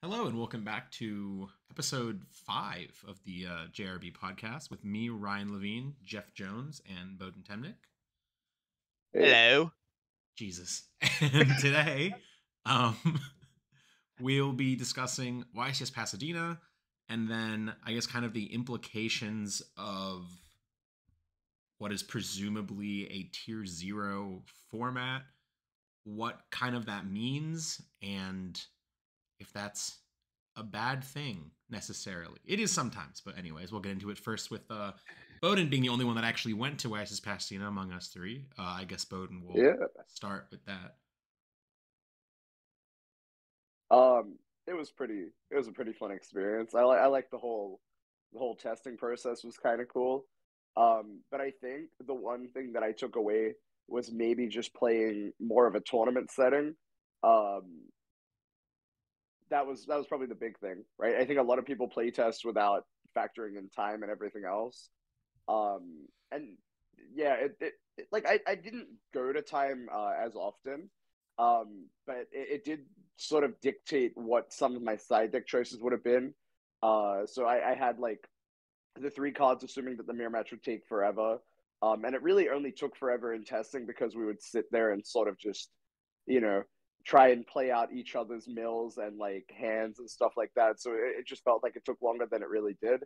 Hello and welcome back to episode 5 of the JRB podcast with me, Ryan Levine, Jeff Jones, and Bohdan Temnyk. Hey. Hello. Jesus. And today, um, we'll be discussing YCS Pasadena and then I guess kind of the implications of what is presumably a tier 0 format, what kind of that means, and if that's a bad thing necessarily. It is sometimes, but anyways, we'll get into it first with Bohdan being the only one that actually went to YCS Pasadena among us three. I guess Bohdan will Yeah. start with that. It was a pretty fun experience. I like the whole testing process was kind of cool. But I think the one thing that I took away was maybe just playing more of a tournament setting. Um, that was probably the big thing, right? I think a lot of people play test without factoring in time and everything else. And yeah, like I didn't go to time as often, but it did sort of dictate what some of my side deck choices would have been. So I had like the three cards, assuming that the mirror match would take forever. And it really only took forever in testing because we would sit there and sort of just, you know, try and play out each other's mills and like hands and stuff like that. So it just felt like it took longer than it really did.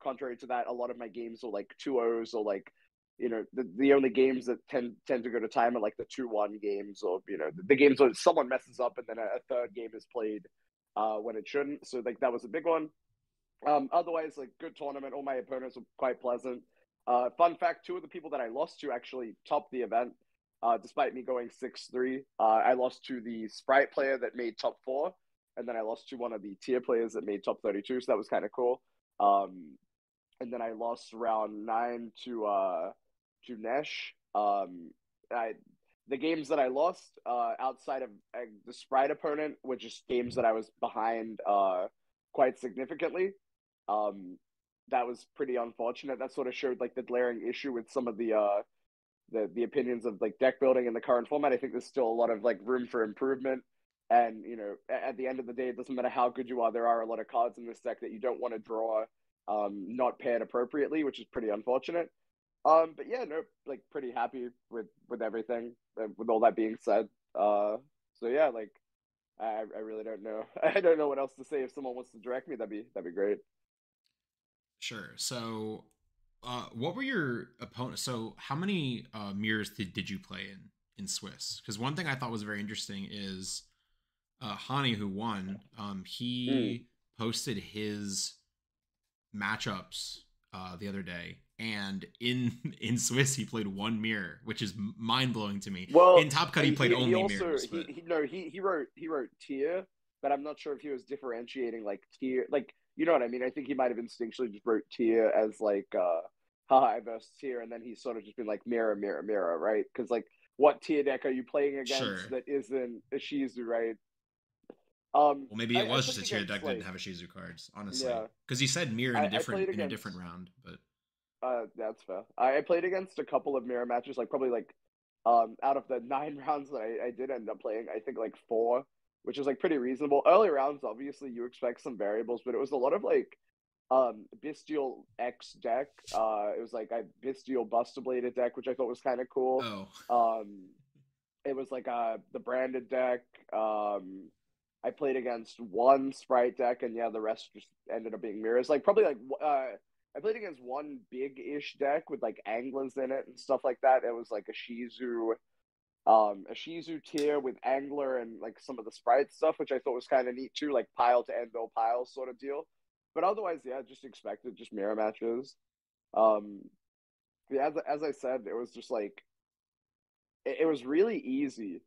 Contrary to that, a lot of my games were like 2-0s or like, the only games that tend to go to time are like the 2-1 games, or the games where someone messes up and then a third game is played when it shouldn't. So like that was a big one. Otherwise, like good tournament. All my opponents were quite pleasant. Fun fact: two of the people that I lost to actually topped the event, despite me going 6-3. I lost to the Sprite player that made top 4, and then I lost to one of the tier players that made top 32. So that was kind of cool. And then I lost round 9 to Nesh. I The games that I lost outside of the Sprite opponent were just games that I was behind quite significantly. That was pretty unfortunate. That sort of showed like the glaring issue with some of the opinions of like deck building in the current format. I think there's still a lot of like room for improvement. And at the end of the day, it doesn't matter how good you are. There are a lot of cards in this deck that you don't want to draw, not paired appropriately, which is pretty unfortunate. But yeah, no, like pretty happy with everything. With all that being said, so yeah, like I really don't know. I don't know what else to say. If someone wants to direct me, that'd be great. Sure. So, what were your opponents? So, how many mirrors did you play in Swiss? Because one thing I thought was very interesting is Hani, who won, Mm. he posted his matchups the other day, and in Swiss he played one mirror, which is mind blowing to me. Well, In Top Cut he played he only also mirrors, but he wrote tier, but I'm not sure if he was differentiating like tier, like you know what I mean. I think he might have instinctually just wrote tier as like high versus tier, and then he's sort of just been like mirror, mirror, mirror, right? Because like what tier deck are you playing against sure. that isn't Ishizu, right? Well, maybe it I was just played a tier deck against that didn't like have a Shizu cards, honestly. yeah, Because he said mirror I played in a against different round, but that's fair. I played against a couple of mirror matches, like probably like out of the 9 rounds that I did end up playing, I think like 4, which is like pretty reasonable. Early rounds, obviously you expect some variables, but it was a lot of like Bestial X deck. It was like a Bestial Bustablated deck, which I thought was kind of cool. oh, Um it was like the branded deck. I played against one Sprite deck, and yeah, the rest just ended up being mirrors. Like probably like I played against one big-ish deck with like anglers in it and stuff like that. It was like a Shizu tier with angler and like some of the Sprite stuff, which I thought was kind of neat too, like pile to end all pile sort of deal. But otherwise, yeah, just expected just mirror matches. Um, yeah, as I said, it was just like it was really easy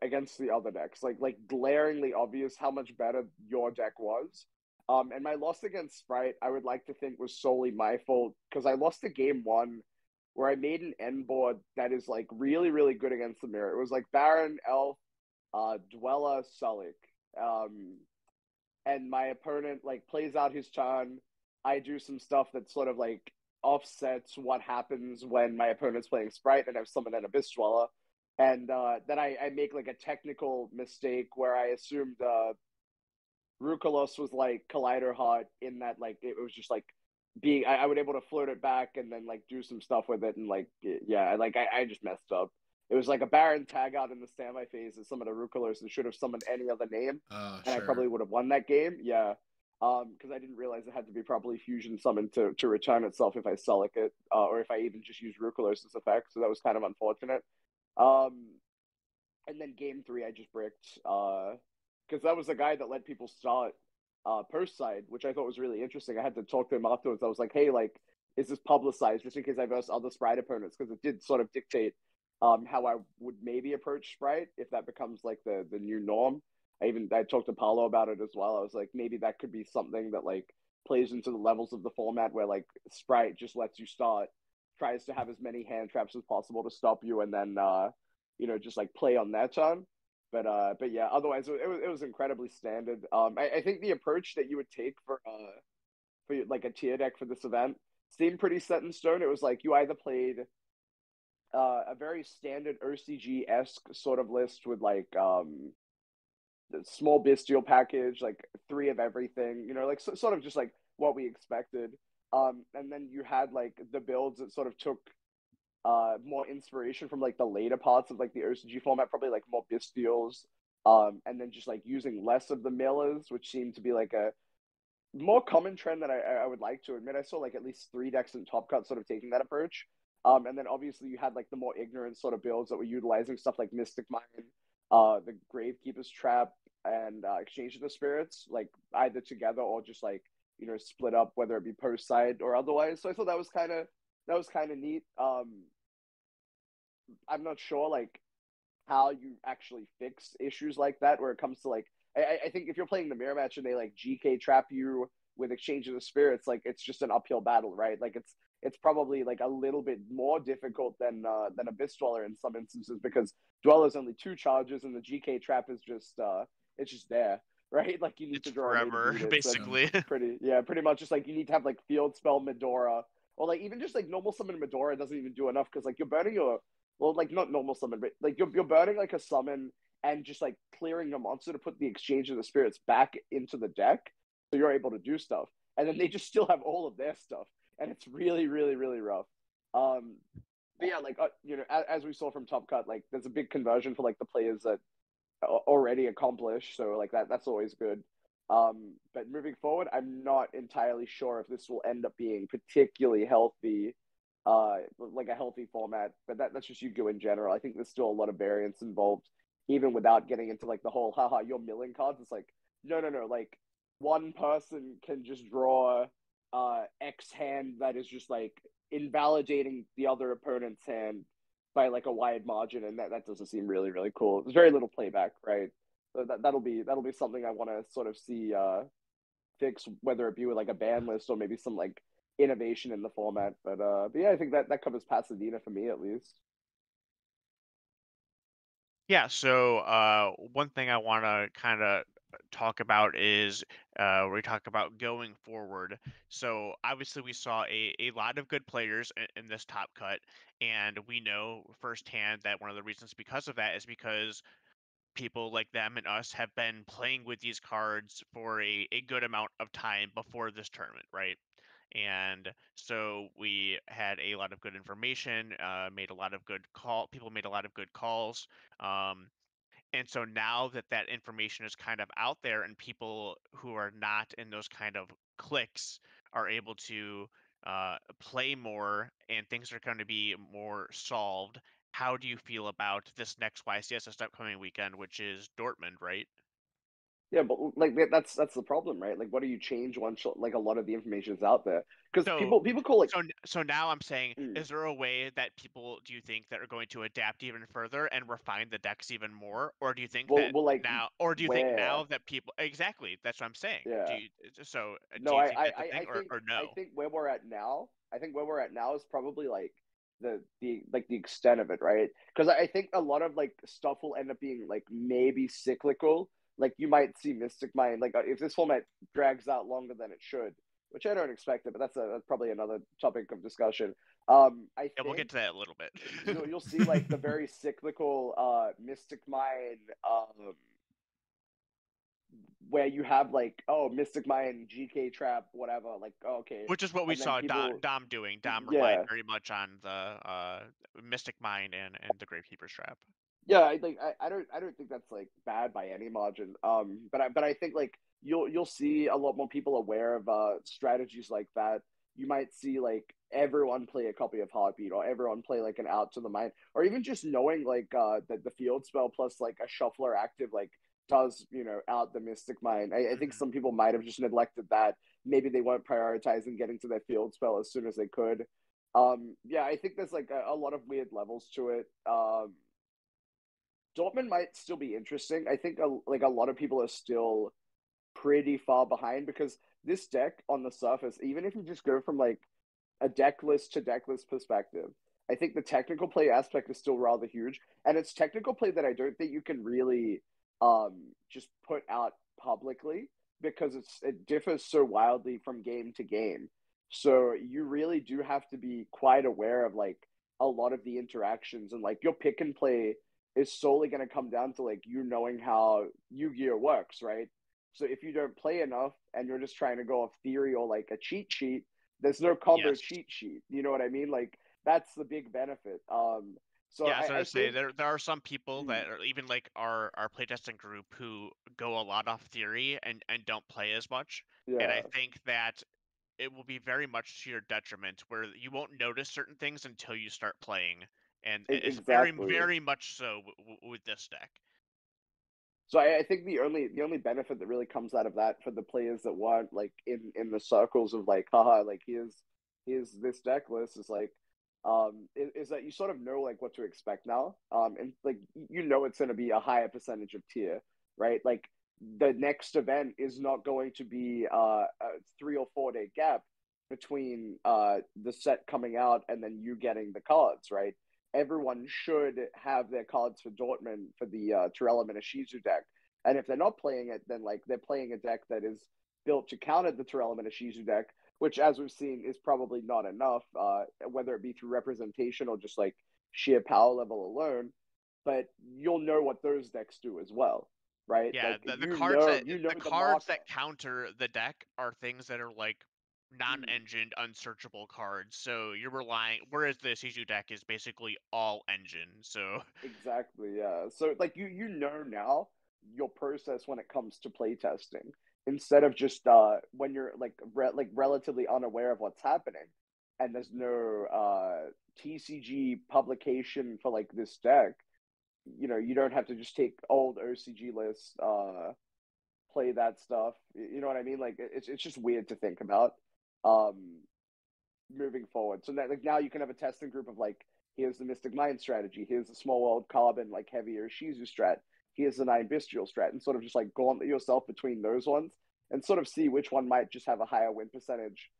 against the other decks. Like glaringly obvious how much better your deck was. And my loss against Sprite, I would like to think was solely my fault because I lost the game 1 where I made an end board that is like really, really good against the mirror. It was like Baron, Elf, Dweller, Sulik. Um, and my opponent like plays out his turn. I do some stuff that sort of like offsets what happens when my opponent's playing Sprite and I've summoned an Abyss Dweller. And then I make like a technical mistake where I assumed Rucolos was like Collider Heart in that like it was just like being I would able to float it back and then like do some stuff with it and like yeah like I just messed up. It was like a Baron tag out in the standby phase of some of the Rucolos and should have summoned any other name, and I Sure. probably would have won that game. Yeah, because I didn't realize it had to be properly fusion summoned to return itself if I Sulic it, or if I even just use Rucolos as effect. So that was kind of unfortunate. Um, and then game three, I just bricked because that was the guy that let people start post side, which I thought was really interesting. I had to talk to him afterwards. I was like, hey, like, is this publicized just in case I verse other Sprite opponents? Because it did sort of dictate how I would maybe approach Sprite if that becomes like the new norm. I talked to Paulo about it as well. I was like, maybe that could be something that like plays into the levels of the format where like Sprite just lets you start, tries to have as many hand traps as possible to stop you, and then just like play on that turn. But yeah, otherwise it was incredibly standard. I think the approach that you would take for like a tier deck for this event seemed pretty set in stone. It was like you either played a very standard OCG esque sort of list with like the small bestial package, like three of everything, like sort of just like what we expected. And then you had like the builds that sort of took more inspiration from like the later parts of like the OCG format, probably like more bestials, and then just like using less of the millers, which seemed to be like a more common trend that I would like to admit. I saw like at least three decks in Top Cut sort of taking that approach. And then obviously you had like the more ignorant sort of builds that were utilizing stuff like Mystic Mine, the Gravekeeper's Trap, and Exchange of the Spirits, like either together or just like split up, whether it be post side or otherwise. So I thought that was kind of neat. I'm not sure like how you actually fix issues like that where it comes to like I think if you're playing the mirror match and they like GK trap you with Exchange of the Spirits, like it's just an uphill battle, right? Like it's probably like a little bit more difficult than Abyss Dweller in some instances because Dweller's only two charges and the GK trap is just it's just there, right? Like you need It's to draw a way to forever, beat it. So basically. pretty much just like you need to have like field spell Medora or like even just like normal summon Medora doesn't even do enough because like you're burning your well, like not normal summon, but like you're burning like a summon and just like clearing a monster to put the Exchange of the Spirits back into the deck, so you're able to do stuff. And then they just still have all of their stuff, and it's really, really, really rough. But yeah, like as we saw from Top Cut, like there's a big conversion for like the players that already accomplished, so like that's always good. But moving forward, I'm not entirely sure if this will end up being particularly healthy like a healthy format, but that's just Yu-Gi-Oh in general. I think there's still a lot of variance involved, even without getting into like the whole haha you're milling cards. It's like no, like one person can just draw X hand that is just like invalidating the other opponent's hand by like a wide margin, and that doesn't seem really really cool. There's very little playback, right? So that'll be something I want to sort of see fix, whether it be with like a ban list or maybe some like innovation in the format. But yeah, I think that covers Pasadena for me at least. Yeah, so one thing I want to kind of talk about is we talk about going forward. So obviously we saw a lot of good players in this top cut, and we know firsthand that one of the reasons because of that is because people like them and us have been playing with these cards for a good amount of time before this tournament, right? And so we had a lot of good information, made a lot of good people made a lot of good calls. Um, and so now that that information is kind of out there and people who are not in those kind of cliques are able to play more and things are going to be more solved, how do you feel about this next YCS this upcoming weekend, which is Dortmund, right? Yeah, but like that's the problem, right? Like, what do you change once like a lot of the information is out there? Because So, people call like so now I'm saying, mm, is there a way that people do you think that are going to adapt even further and refine the decks even more, or do you think that well like now, or do you think where now that people exactly that's what I'm saying? Do yeah you so do no you think that's a thing or I no? think where we're at now I think where we're at now is probably like the like the extent of it, right? Because I think a lot of like stuff will end up being like maybe cyclical. Like you might see Mystic Mind like if this format drags out longer than it should, which I don't expect it, but that's probably another topic of discussion. I Yeah, we'll get think to that a little bit. you'll see like the very cyclical Mystic Mind where you have like, oh, Mystic Mine, GK Trap, whatever, like, oh, okay, Which is what we and then saw people, Dom doing. Dom relied yeah, very much on the Mystic Mine and the Gravekeeper's Trap. yeah, I don't think that's like bad by any margin. But I think like you'll see a lot more people aware of strategies like that. You might see like everyone play a copy of Heartbeat, or everyone play like an Out to the Mine, or even just knowing like that the field spell plus like a shuffler active like does, out the Mystic Mine. I think Mhm. some people might have just neglected that. Maybe they weren't prioritizing getting to their field spell as soon as they could. Yeah, I think there's like a lot of weird levels to it. Dortmund might still be interesting. I think like a lot of people are still pretty far behind, because this deck on the surface, even if you just go from like a deck list to deck list perspective, I think the technical play aspect is still rather huge, and it's technical play that I don't think you can really just put out publicly, because it differs so wildly from game to game. So you really do have to be quite aware of like a lot of the interactions, and like your pick and play is solely going to come down to like you knowing how Yu-Gi-Oh works, right? So if you don't play enough and you're just trying to go off theory or like a cheat sheet, there's no combo Yes. cheat sheet. You know what I mean? Like that's the big benefit. So Yeah, so I to say think, there are some people mm, that are even like our playtesting group who go a lot off theory and don't play as much. And I yeah, think that it will be very much to your detriment where you won't notice certain things until you start playing. And it's very, exactly. very much so with this deck. So I think the only benefit that really comes out of that for the players that weren't like in the circles of like, haha, like here's this deck list, is like, is that you sort of know like what to expect now, and like it's going to be a higher percentage of tier, right? Like the next event is not going to be a 3 or 4 day gap between the set coming out and then you getting the cards, right? Everyone should have their cards for Dortmund for the Terrellum and Ishizu deck. And if they're not playing it, then like they're playing a deck that is built to counter the Terrellum and Ishizu deck, which, as we've seen, is probably not enough, whether it be through representation or just like sheer power level alone. But you'll know what those decks do as well, right? Yeah, Like the you know the the cards marker. that counter the deck are things that are like Mm, non-engined, unsearchable cards. So you're relying, whereas the Ishizu deck is basically all engine. So exactly, yeah. So like you know now your process when it comes to playtesting, instead of just when you're like relatively unaware of what's happening, and there's no TCG publication for like this deck. You don't have to just take old OCG lists, play that stuff. You know what I mean? Like it's just weird to think about. Um, Moving forward. So that, like now you can have a testing group of like, here's the Mystic Mind strategy, here's the Small World Carbon like heavier Shizu strat, here's the Nine Bestial strat, and sort of just like gauntlet yourself between those ones and sort of see which one might just have a higher win percentage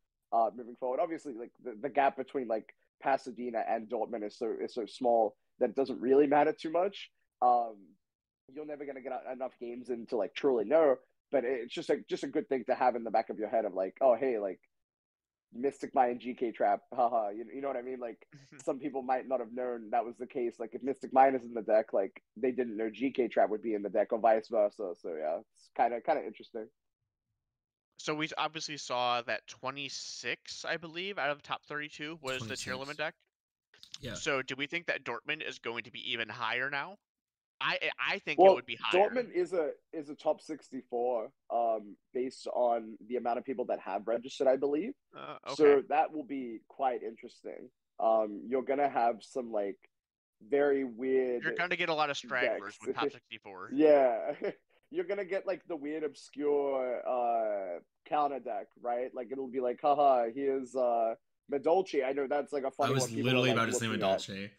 moving forward. Obviously, like the gap between like Pasadena and Dortmund is so small that it doesn't really matter too much. Um, you're never gonna get enough games in to like truly know, but it's just a good thing to have in the back of your head of like, oh hey, like Mystic Mine GK Trap, haha. You know what I mean? Like some people might not have known that was the case. Like if Mystic Mine is in the deck, like they didn't know GK Trap would be in the deck, or vice versa. So yeah, it's kind of interesting. so we obviously saw that 26, I believe, out of the top 32 It's was the tier limit 26. deck. Yeah. So do we think that Dortmund is going to be even higher now? I think it Well, would be higher. Dortmund is a top 64 based on the amount of people that have registered, I believe. Okay. So that will be quite interesting. You're gonna have some like very weird You're going to get a lot of stragglers decks. with top 64. Yeah. You're gonna get like the weird obscure counter deck, right? Like it'll be like, haha, here's Medolce. I know that's like a I funny was one people are literally like about to say looking at, Dolce.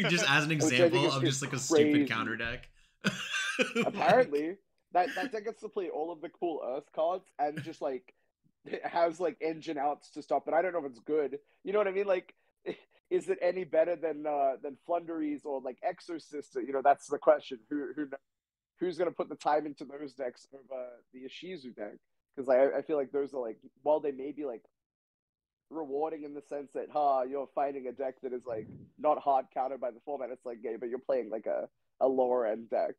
Just as an which I think example of is just like a stupid crazy. counter deck. Like, Apparently, that deck gets to play all of the cool Earth cards and just like it has like engine outs to stop. But I don't know if it's good. You know what I mean? Like, is it any better than Flunderies or like Exorcist? That's the question. Who's gonna put the time into those decks over the Ishizu deck? Because I feel like those are like, while they may be like rewarding in the sense that, you're fighting a deck that is like not hard countered by the format. It's like, yeah, but you're playing like a lower end deck.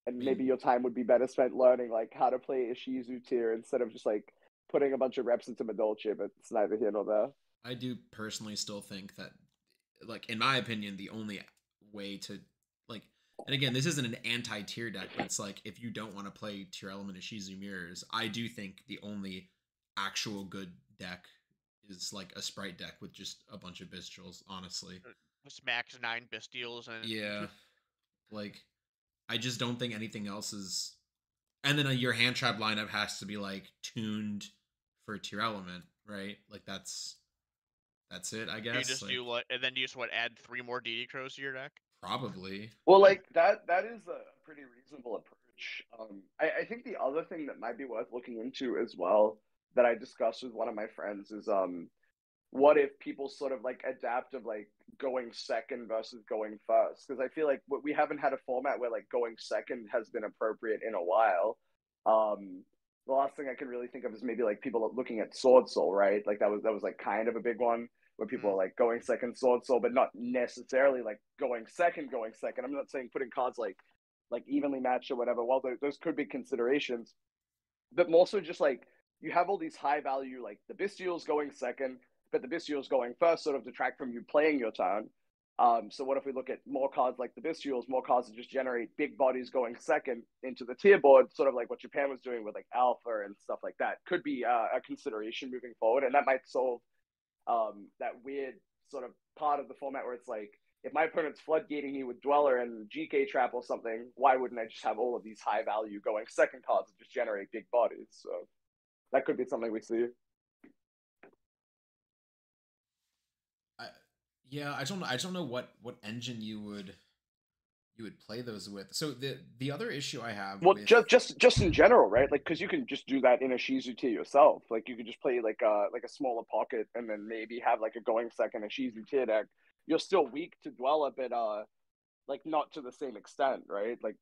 and I maybe mean, your time would be better spent learning like how to play Ishizu tier instead of just like putting a bunch of reps into Madolche, but it's neither here nor there. I do personally still think that, like, in my opinion, the only way to, like, and again, this isn't an anti-tier deck, but it's like if you don't want to play tier element Ishizu mirrors, I do think the only actual good deck is like a sprite deck with just a bunch of Bistrals, honestly. Just max 9 Bistials and Yeah, like I just don't think anything else is. And then your hand trap lineup has to be like tuned for tier element, right? Like that's it, I you guess. just Like do what, and then you just add 3 more DD Crows to your deck. probably. Well, like that is a pretty reasonable approach. I think the other thing that might be worth looking into as well that I discussed with one of my friends is what if people sort of like adapt of like going second versus going first? Because I feel like we haven't had a format where like going second has been appropriate in a while. The last thing I can really think of is maybe like people looking at Sword Soul, right? Like that was like kind of a big one where people Mm. are like going second Sword Soul, but not necessarily like going second, going second. I'm not saying putting cards like evenly matched or whatever. Well, those could be considerations, but more so just like you have all these high value like the Bestials going second, but the Bestials going first sort of detract from you playing your turn. So what if we look at more cards like the Bestials, more cards that just generate big bodies going second into the tier board, sort of like what Japan was doing with like Alpha and stuff like that, could be a consideration moving forward, and that might solve that weird sort of part of the format where it's like, if my opponent's floodgating me with Dweller and GK Trap or something, why wouldn't I just have all of these high value going second cards that just generate big bodies? So that could be something we see. I yeah, I just don't know what engine you would play those with. So the other issue I have Well, with just in general, right? Like, because you can just do that in a Shizu tier yourself. Like, you could just play like a smaller pocket, and then maybe have like a going second a Shizu tier deck. You're still weak to Dweller, but like not to the same extent, right? Like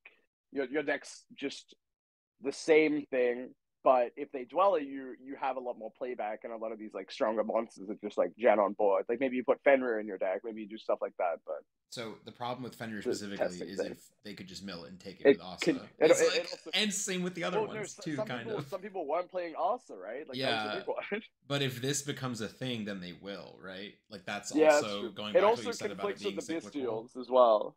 your deck's just the same thing, but if they dwell at you, you have a lot more playback and a lot of these like stronger monsters that just like gen on board. Like maybe you put Fenrir in your deck, maybe you do stuff like that, but so the problem with Fenrir it's a specifically testing is thing. if they could just mill it and take it It with can Asa. it, It's it like, also and same with the other well no ones too, some kind people of. some people weren't playing Asa, right? Like that was the Yeah, big one. but if this becomes a thing, then they will, right? Like that's Yeah, that's also true. going It back to what you also said about it conflicts with being the cyclical. Bestials as well.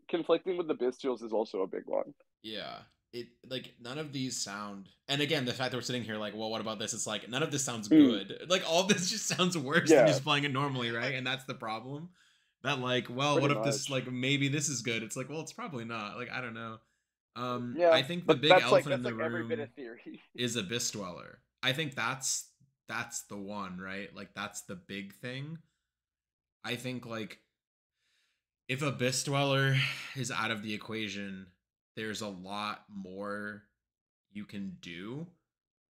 Conflicting with the Bestials is also a big one. Yeah. It like none of these sound, and again the fact that we're sitting here like, well, what about this? It's like none of this sounds Mm, good. Like all of this just sounds worse than yeah, just playing it normally, right? And that's the problem. That like, well, pretty what if this, much. like, maybe this is good? It's like, well, it's probably not. Like, I don't know. Yeah, I think the but big that's like elephant in that's the like every bit room of theory. is Abyss Dweller. I think that's the one, right? Like that's the big thing. I think like if Abyss Dweller is out of the equation, there's a lot more you can do.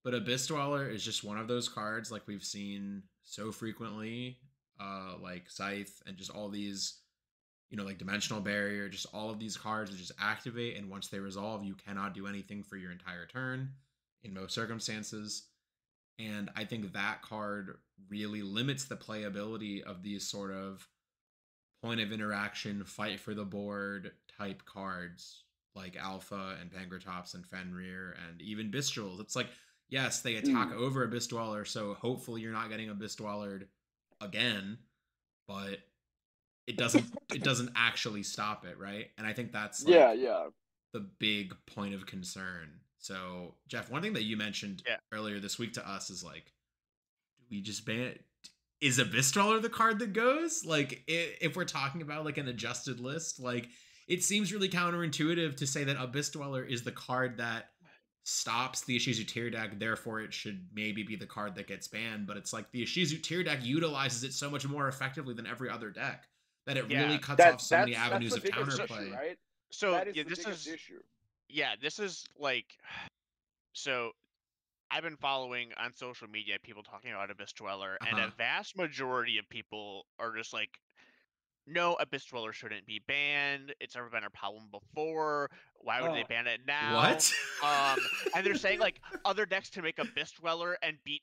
But Abyss Dweller is just one of those cards like we've seen so frequently, like Scythe and just all these, like Dimensional Barrier, just all of these cards that just activate, and once they resolve, you cannot do anything for your entire turn in most circumstances. And I think that card really limits the playability of these sort of point of interaction, fight for the board type cards like Alpha and Pangratops and Fenrir and even Bistrals. It's like, yes, they attack Mm, over Abyss Dweller, so hopefully you're not getting Abyss Dweller again, but it doesn't actually stop it, right? And I think that's yeah, like yeah. the big point of concern. So, Jeff, one thing that you mentioned Yeah, earlier this week to us is like, do we just ban? Is Abyss Dweller the card that goes? Like, if we're talking about like an adjusted list, like it seems really counterintuitive to say that Abyss Dweller is the card that stops the Ishizu tier deck, therefore it should maybe be the card that gets banned. But it's like the Ishizu tier deck utilizes it so much more effectively than every other deck that it yeah. really cuts That off so many that's avenues the of biggest So, issue, counterplay. right? so That is yeah, the this biggest is issue. yeah, this is like so. I've been following on social media people talking about Abyss Dweller, Uh and a huh. vast majority of people are just like, no, Abyss Dweller shouldn't be banned. It's never been a problem before. Why would they Oh, ban it now? What? And they're saying like other decks can make Abyss Dweller and beat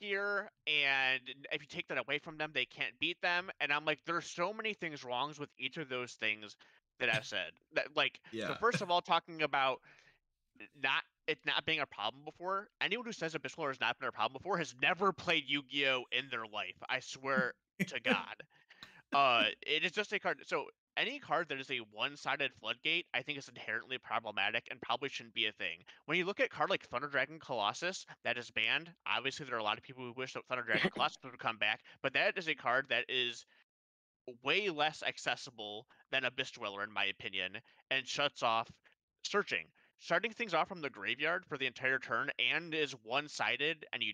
tier, and if you take that away from them, they can't beat them. And I'm like, there's so many things wrongs with each of those things that I've said. That like Yeah. so first of all, talking about it not being a problem before. Anyone who says Abyss Roller has not been a problem before has never played Yu-Gi-Oh in their life. I swear to God. It is just a card. So any card that is a one-sided floodgate, I think is inherently problematic and probably shouldn't be a thing. When you look at a card like Thunder Dragon Colossus that is banned, obviously there are a lot of people who wish that Thunder Dragon Colossus would come back, but that is a card that is way less accessible than Abyss Dweller, in my opinion, and shuts off searching. Starting things off from the graveyard for the entire turn and is one-sided, and you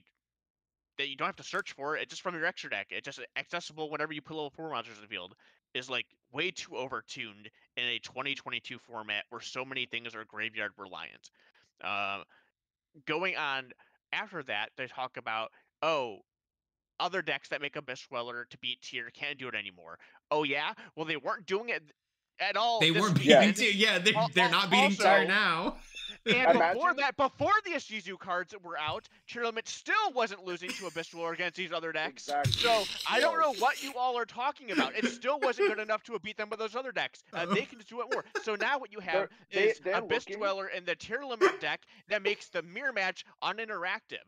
don't have to search for it just from your extra deck. It's just accessible whenever you put level 4 monsters in the field. Is like way too overtuned in a 2022 format where so many things are graveyard reliant. Uh, Going on after that, they talk about, oh, other decks that make Abyss Dweller to beat tier can't do it anymore. Oh yeah, well they weren't doing it at all They this weren't beating weekend. tier. Yeah, they're not beating tier Also, now. and before Imagine that, before the Ishizu cards were out, Tier Limit still wasn't losing to Abyss Dweller against these other decks. exactly. So I don't know Yes. what you all are talking about. It still wasn't good enough to beat them with those other decks. They can do it more. So now what you have is They're Abyss looking. Dweller in the Tier Limit deck that makes the mirror match uninteractive.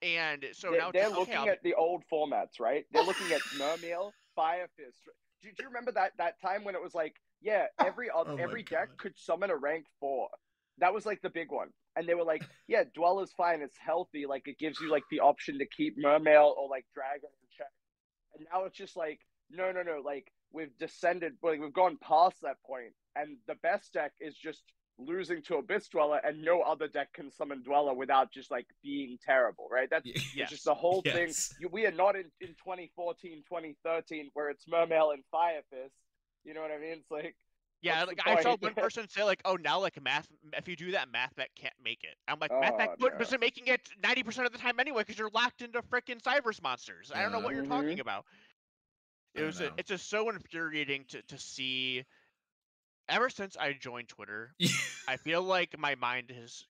And so now it's They're like, okay, looking at the old formats, right? They're looking at Mermeal, Fire Fist. Do you remember that time when it was like, yeah, every Oh my every deck God. could summon a rank 4. That was like the big one, and they were like, yeah, Dweller's fine, it's healthy, like it gives you like the option to keep Mermail or like Dragon in check. And now it's just like, no, no, no, like we've descended, like we've gone past that point, and the best deck is just losing to Abyss Dweller, and no other deck can summon Dweller without just like being terrible, right? That's it's just yes. the whole thing. Yes. We are not in 2014, 2013, where it's Mermail and Fire Fist. You know what I mean? It's like, Yeah, what's like the I saw point? one person say like, "Oh, now like math, if you do that, math that can't make it." I'm like, math that Oh no. isn't making it 90% of the time anyway because you're locked into freaking Cybers monsters. I don't know Yeah. what you're Mm-hmm. talking about. I don't know. It's just so infuriating to see. Ever since I joined Twitter, I feel like my mind has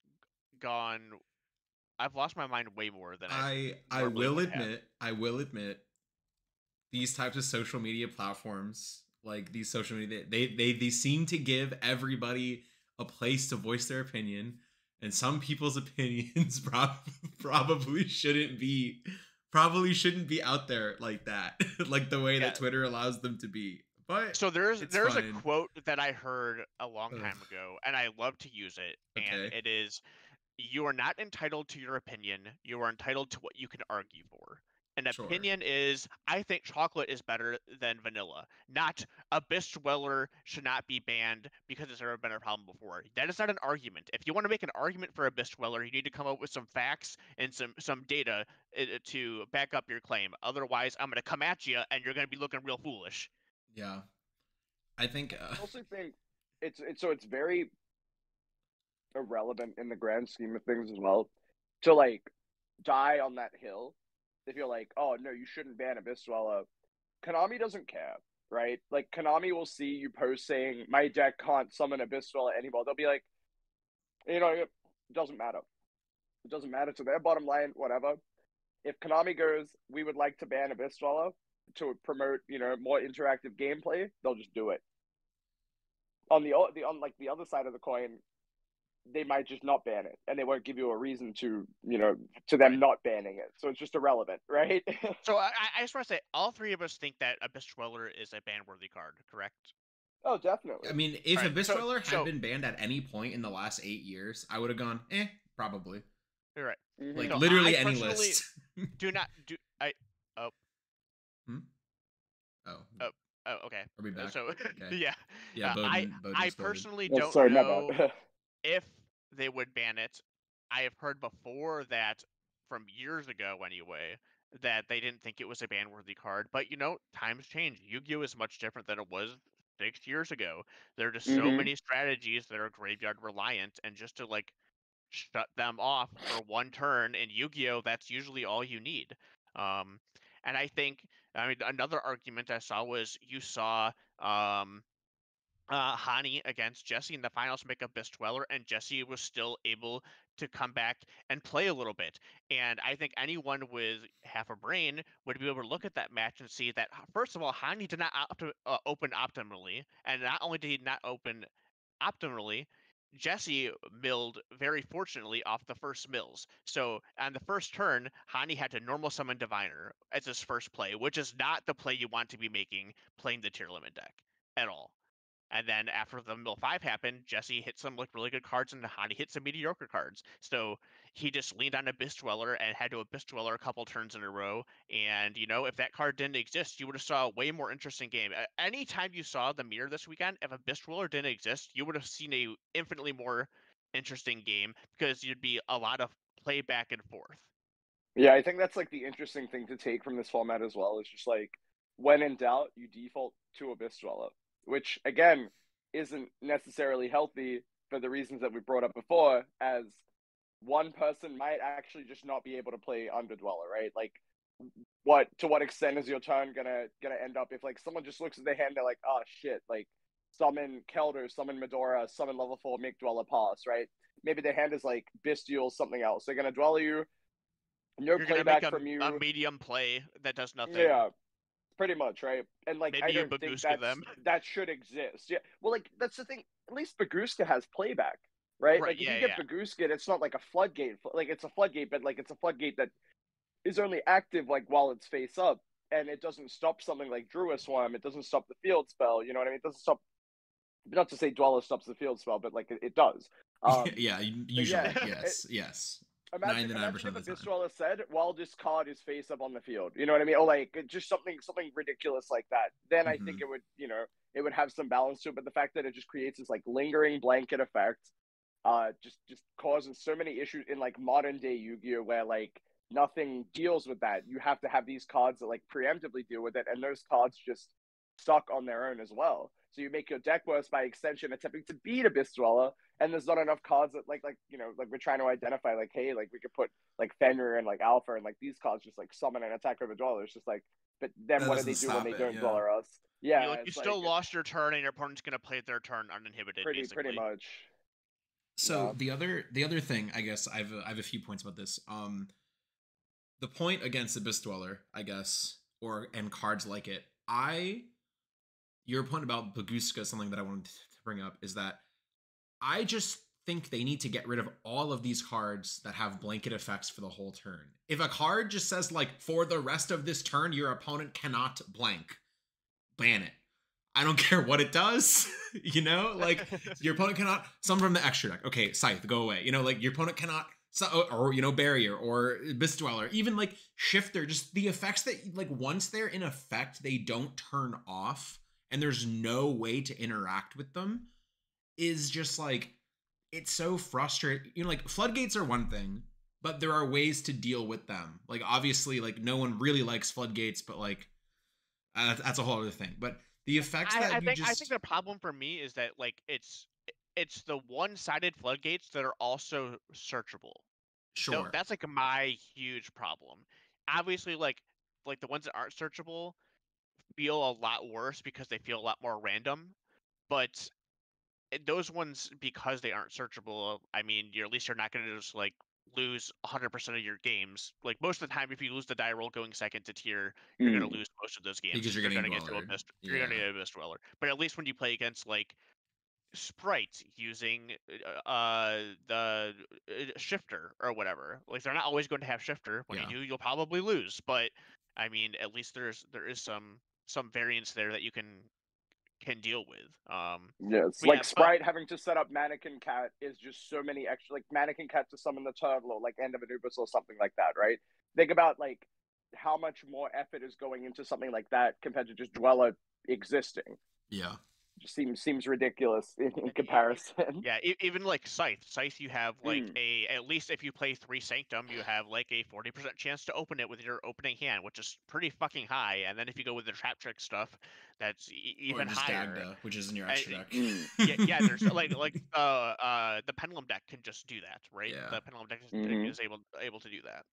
gone. I've lost my mind way more than I I normally will would have. admit these types of social media platforms, like these social media, they seem to give everybody a place to voice their opinion, and some people's opinions probably shouldn't be out there like that, like the way that Yeah. Twitter allows them to be. But So it's there's a fine. quote that I heard a long Ugh, time ago, and I love to use it, and okay, it is, "You are not entitled to your opinion. You are entitled to what you can argue for." An sure. opinion is, I think chocolate is better than vanilla. Not Abyss Dweller should not be banned because it's never been a problem before. That is not an argument. If you want to make an argument for Abyss Dweller, you need to come up with some facts and some data to back up your claim. Otherwise, I'm going to come at you and you're going to be looking real foolish. Yeah, I think. I also think it's very irrelevant in the grand scheme of things as well to like die on that hill if you're like, oh no, you shouldn't ban Abyss Dweller. Konami doesn't care, right? Like Konami will see you post saying my deck can't summon Abyss Dweller anymore. They'll be like, you know, it doesn't matter. It doesn't matter to their bottom line, whatever. If Konami goes, we would like to ban Abyss Dweller to promote, you know, more interactive gameplay, they'll just do it. On like the other side of the coin, they might just not ban it, and they won't give you a reason to, you know, to them Right. not banning it. So it's just irrelevant, right? So I just want to say, all three of us think that Abyss Dweller is a ban-worthy card, correct? Oh, definitely. I mean, if All right. Abyss Dweller had So been banned at any point in the last 8 years, I would have gone, probably. you're right. Like Mm-hmm. So literally I any personally list. do not do I. Oh, Hmm? Oh, oh, oh, okay. are we back? So Okay. yeah, Yeah, I Boden I exploded. personally Oh, don't sorry, my know bad. if they would ban it. I have heard before that from years ago anyway that they didn't think it was a ban-worthy card. But you know, times change. Yu-Gi-Oh is much different than it was 6 years ago. There are just so Mm-hmm. many strategies that are graveyard reliant, and just to like shut them off for one turn in Yu-Gi-Oh, that's usually all you need. Um, and I think, I mean, another argument I saw was you saw um, Hani against Jesse in the finals to make a Best Dweller, and Jesse was still able to come back and play a little bit. And I think anyone with half a brain would be able to look at that match and see that, first of all, Hani did not open optimally, and not only did he not open optimally, Jesse milled very fortunately off the first mills. So on the first turn, Hani had to normal summon Diviner as his first play, which is not the play you want to be making playing the tier limit deck at all. And then after the mill 5 happened, Jesse hit some like really good cards and Hani hit some mediocre cards. So he just leaned on Abyss Dweller and had to Abyss Dweller a couple turns in a row. And if that card didn't exist, you would have saw a way more interesting game. Anytime you saw the mirror this weekend, if Abyss Dweller didn't exist, you would have seen a infinitely more interesting game because you'd be a lot of play back and forth. Yeah, I think that's like the interesting thing to take from this format as well. Is just like when in doubt, you default to Abyss Dweller, which again isn't necessarily healthy for the reasons that we brought up before, as one person might actually just not be able to play Underdweller, right? Like to what extent is your turn gonna end up if like someone just looks at their hand, they're like, oh shit, like summon Kelder, summon Medora, summon level 4, make Dweller pass, right? Maybe their hand is like Bestial, something else. They're gonna Dweller you, no You're gonna make playback from a you. medium play that does nothing. Yeah, pretty much, right? And like I Maybe you don't think Baguska them. that should exist. Yeah. Well, like that's the thing. At least Baguska has playback, right? Right, Like if yeah, you get yeah. Baguska, it's not like a floodgate. Like it's a floodgate, but like it's a floodgate that is only active like while it's face up, and it doesn't stop something like Druid Swarm. It doesn't stop the field spell. You know what I mean? It doesn't stop. Not to say Dweller stops the field spell, but like it does. Yeah, But yeah, usually, yes. imagine 99% if of a the time. Bistwalla said, "While this card is face up on the field," you know what I mean, or like just something ridiculous like that. Then I think Hmm. it would, it would have some balance to it. But the fact that it just creates this like lingering blanket effect, just causes so many issues in like modern day Yu-Gi-Oh, where like nothing deals with that. You have to have these cards that like preemptively deal with it, and those cards just suck on their own as well. So you make your deck worse by extension, attempting to beat a Bistwalla, and there's not enough cards that like we're trying to identify like, hey, like we could put like Fenrir and like Alpha and like these cards just like summon and attack over Dweller. It's just like, but then That what do doesn't they do when stop they it. don't Yeah. Dweller us? You Yeah, like you it's like still lost your turn, and your opponent's gonna play their turn uninhibited, pretty basically. much. So Yeah. the other thing, I guess I have a few points about this. The point against Abyss Dweller, I guess, and cards like it. Your point about Baguska, something that I wanted to bring up is that I just think they need to get rid of all of these cards that have blanket effects for the whole turn. If a card just says like for the rest of this turn your opponent cannot blank, ban it. I don't care what it does, like your opponent cannot summon from the extra deck. Okay, Scythe, go away. Like your opponent cannot or Barrier or Abyss Dweller, even like Shifter, just the effects that like once they're in effect, they don't turn off and there's no way to interact with them is just like it's so frustrating. Like floodgates are one thing, but there are ways to deal with them. Like obviously, like no one really likes floodgates, but like that's a whole other thing. But the effects I that you think just the problem for me is that like it's the one-sided floodgates that are also searchable. No, sure, that's like my huge problem. Obviously, like the ones that aren't searchable feel a lot worse because they feel a lot more random. But those ones, because they aren't searchable, I mean, you're at least you're not going to just like lose 100% of your games. Like most of the time, if you lose the die roll going second to tier, you're going to Mm. lose most of those games because because you're you're getting going to get to a dweller. best. You're going to Yeah, get a best dweller. But at least when you play against like Sprite using the shifter or whatever, like they're not always going to have shifter. When you yeah. do, you'll probably lose. But I mean, at least there is some variance there that you can deal with. Yes, But yeah, like but Sprite having to set up Mannequin Cat is just so many extra, like Mannequin Cat to summon the turtle, or like End of Anubis or something like that, right? Think about like how much more effort is going into something like that compared to just Dweller existing. Yeah. Just seems ridiculous in yeah, comparison. yeah, even like Scythe, you have like Mm. at least if you play 3 Sanctum, you have like a 40% chance to open it with your opening hand, which is pretty fucking high. And then if you go with the trap trick stuff, that's Or even just higher. Dagda, which is in your Uh, extra deck. Mm. yeah, there's like the Pendulum deck can just do that, right? Yeah. The Pendulum deck Mm-hmm. is able to do that.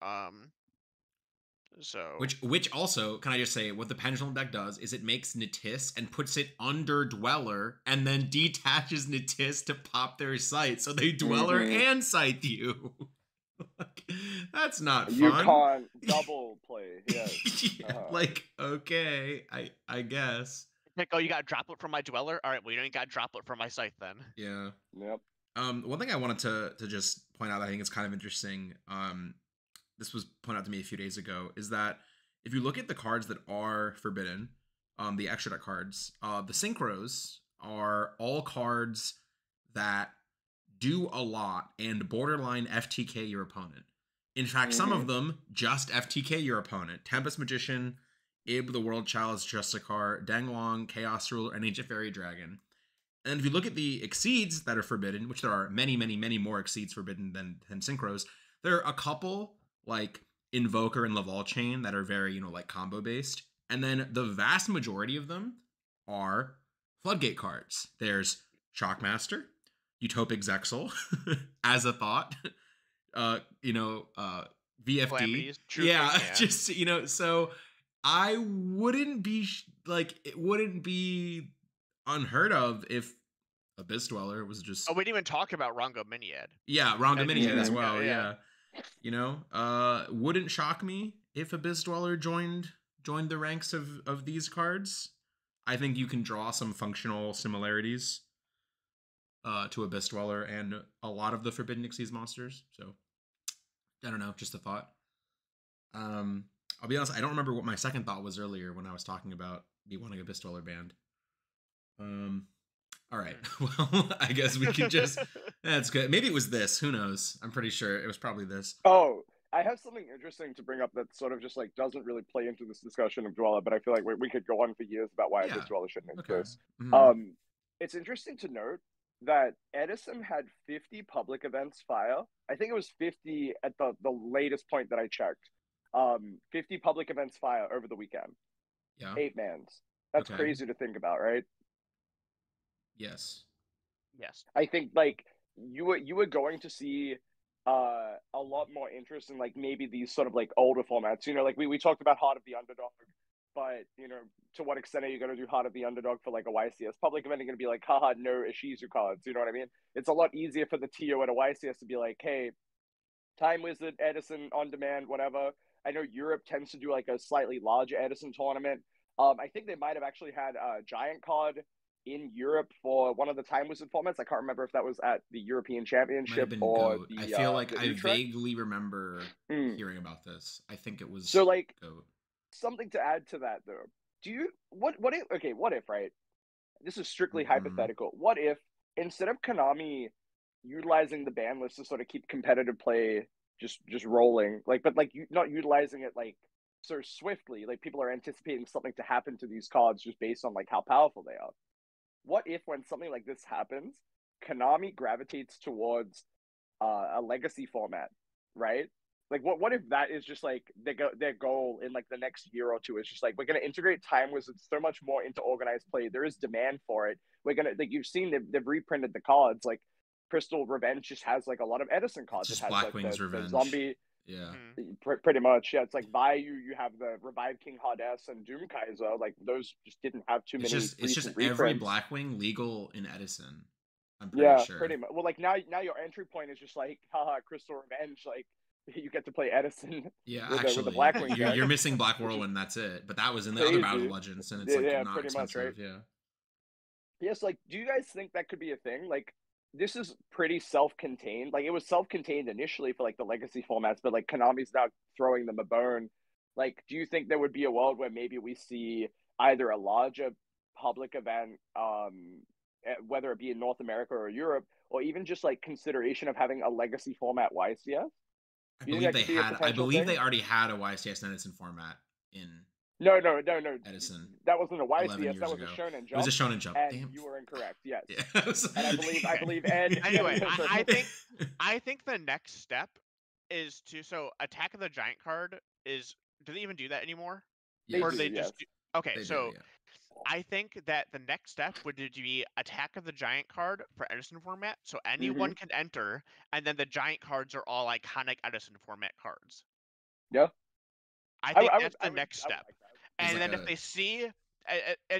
So Which also, can I just say, what the Pendulum deck does is it makes Natis and puts it under Dweller and then detaches Natis to pop their Scythe, so they Dweller and Scythe you. That's not You fun. can't double play. Yes. Yeah, like, okay, I guess. like, oh, you got Droplet from my Dweller? All right, well, you don't got Droplet from my Scythe then. Yeah. Yep. One thing I wanted to just point out, I think it's kind of interesting. This was pointed out to me a few days ago, is that if you look at the cards that are forbidden, the extra deck cards, the synchros are all cards that do a lot and borderline FTK your opponent. In fact, some of them just FTK your opponent. Tempest Magician, Ib the World Chalice Justicar, Danglong, Chaos Ruler, and Ancient Fairy Dragon. And if you look at the exceeds that are forbidden, which there are many, many, many more exceeds forbidden than synchros, there are a couple like Invoker and Laval Chain that are very, like combo based. And then the vast majority of them are Floodgate cards. There's Shockmaster, Utopic Zexal, As a Thought, VFD. Yeah, just, so I wouldn't be it wouldn't be unheard of if Abyss Dweller was just... Oh, we didn't even talk about Rongo Miniad. Yeah, Rongo Miniad as well, yeah. Wouldn't shock me if Abyss Dweller joined the ranks of these cards. I think you can draw some functional similarities to Abyss Dweller and a lot of the Forbidden Xyz monsters. So, I don't know, just a thought. I'll be honest, I don't remember what my second thought was earlier when I was talking about me wanting Abyss Dweller banned. All right. Well, I guess we could just... That's good. Maybe it was this. Who knows? I'm pretty sure it was probably this. Oh, I have something interesting to bring up that sort of just doesn't really play into this discussion of Dweller, but I feel like we could go on for years about why this Dweller shouldn't exist. It's interesting to note that Edison had 50 public events fire. I think it was 50 at the latest point that I checked. 50 public events fire over the weekend. Yeah. 8 mans. That's crazy to think about, right? Yes. I think you were going to see a lot more interest in maybe these sort of older formats. We talked about Heart of the Underdog, but to what extent are you going to do Heart of the Underdog for a YCS public event? You're going to be like, haha, no Ishizu cards. You know what I mean? It's a lot easier for the TO at a YCS to be like, hey, Time Wizard, Edison, on demand, whatever. I know Europe tends to do a slightly larger Edison tournament. I think they might have actually had a Giant card in Europe for one of the Time Wizard formats. I can't remember if that was at the European Championship or Goat. I feel like I vaguely remember hearing about this. I think it was so Goat. Something to add to that though. Do you what if right? This is strictly hypothetical. What if instead of Konami utilizing the ban list to sort of keep competitive play just rolling, not utilizing it so swiftly, people are anticipating something to happen to these cards just based on how powerful they are. What if when something like this happens, Konami gravitates towards a legacy format, right? What if that is just their goal in the next year or two is just we're gonna integrate Time Wizards so much more into organized play. There is demand for it. We're gonna you've seen they've reprinted the cards. Crystal Revenge just has a lot of Edison cards. It's just it has Blackwing's Revenge. the zombie. Yeah. Pretty much. Yeah, it's Vayu, you have the Revive King Hades and Doom Kaiser. Those just didn't have too many. It's just reprints. Every Blackwing legal in Edison. I'm pretty sure. Pretty much. Well, now your entry point is just haha, Crystal Revenge. You get to play Edison. Yeah, with actually, the Blackwing you're missing Black Whirlwind. That's it. But that was in the other Battle Legends, and it's not pretty expensive. Much, right? Yeah. Yes. Do you guys think that could be a thing? This is pretty self-contained. It was self-contained initially for the legacy formats, but Konami's now throwing them a bone. Do you think there would be a world where maybe we see either a larger public event, whether it be in North America or Europe, or even just consideration of having a legacy format YCS? I believe they already had a YCS Edison format in. No. Edison. That wasn't a YCS. That was a Shonen Jump. It was a Shonen Jump. And Damn. you were incorrect. Yes. Yeah. And I believe Ed. Anyway, I think the next step is Attack of the Giant card is. Do they even do that anymore? Yes. Or do they just? Okay, they so do, yeah. I think that the next step would be Attack of the Giant card for Edison format, so anyone can enter, and then the Giant cards are all iconic Edison format cards. Yeah. I think I that's the would next step. like that. There's And like then if a they see,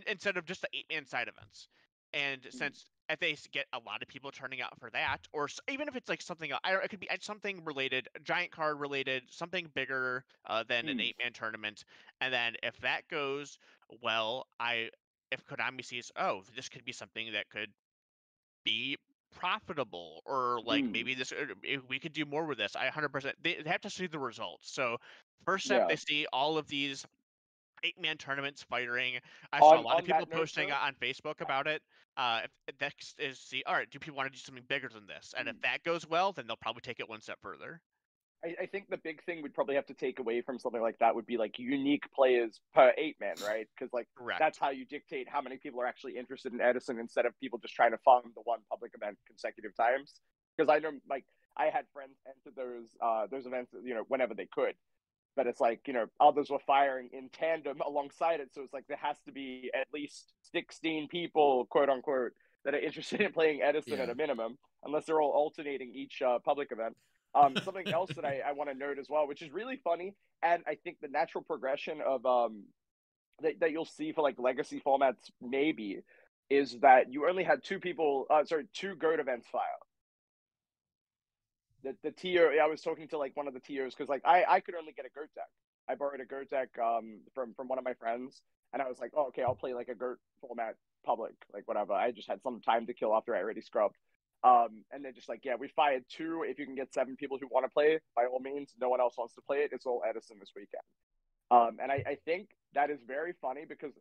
instead of just the 8-man side events, and Mm. since if they get a lot of people turning out for that, or even if it's like something, I don't, it could be something related, giant card related, something bigger than an Mm. 8-man tournament. And then if that goes well, if Konami sees, oh, this could be something that could be profitable, or like Mm. maybe this if we could do more with this. I 100%, they have to see the results. So first step, Yeah. they see all of these 8-man tournaments firing. I saw a lot of On people that note, posting though, on Facebook about it. If next is see, all right, do people want to do something bigger than this? And if mm, that goes well, then they'll probably take it one step further. I think the big thing we'd probably have to take away from something like that would be like unique players per 8-man, right? Because like that's Correct. how you dictate how many people are actually interested in Edison instead of people just trying to farm the one public event consecutive times. Because I know, like, I had friends enter those events, whenever they could, but it's like others were firing in tandem alongside it, so it's like there has to be at least 16 people, quote unquote, that are interested in playing Edison at yeah. a minimum, unless they're all alternating each public event. Something else that I want to note as well, which is really funny, and I think the natural progression of that you'll see for like legacy formats maybe is that you only had two goat events file. The tier, I was talking to like one of the tiers because like I could only get a goat deck. I borrowed a goat deck from one of my friends, and I was like, oh, okay, I'll play like a goat format public, like whatever. I just had some time to kill after I already scrubbed. And they're just like, yeah, we fired two. If you can get 7 people who want to play, by all means. No one else wants to play it. It's all Edison this weekend. And I think that is very funny because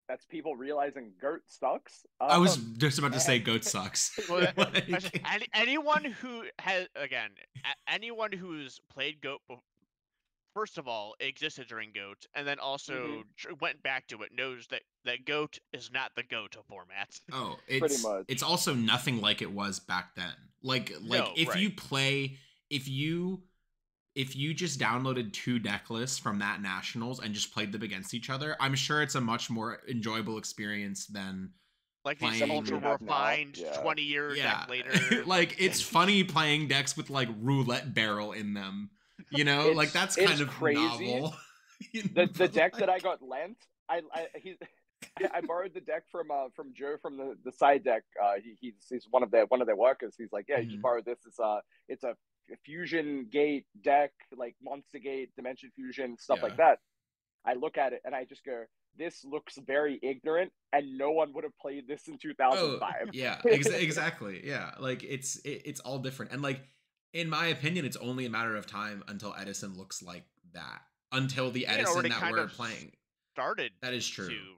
that's people realizing GERT sucks. I was just about to say And goat sucks. Well, Like, anyone who has, again, anyone who's played Goat, first of all, existed during Goat, and then mhm, also went back to it, knows that Goat is not the Goat of formats. oh, pretty it's much. also nothing like it was back then. Like No, if right. you play if you just downloaded 2 deck lists from that nationals and just played them against each other, I'm sure it's a much more enjoyable experience than Like these Something we playing. ultra have now. refined Yeah. 20-year deck Yeah, later. like it's funny playing decks with like roulette barrel in them. Like that's It's kind of crazy. novel. The But deck that I like, got lent, I borrowed the deck from Joe from the side deck. He's one of their workers. He's like, yeah, you just mhm, borrowed this. It's a fusion gate deck, like monster gate, dimension fusion, stuff like yeah. that. I look at it and I just go, this looks very ignorant, and no one would have played this in Oh 2005. yeah, exactly. Yeah, like it's all different, and like in my opinion, it's only a matter of time until Edison looks like that. Until the It Edison already that kind we're of playing. started That is to. true.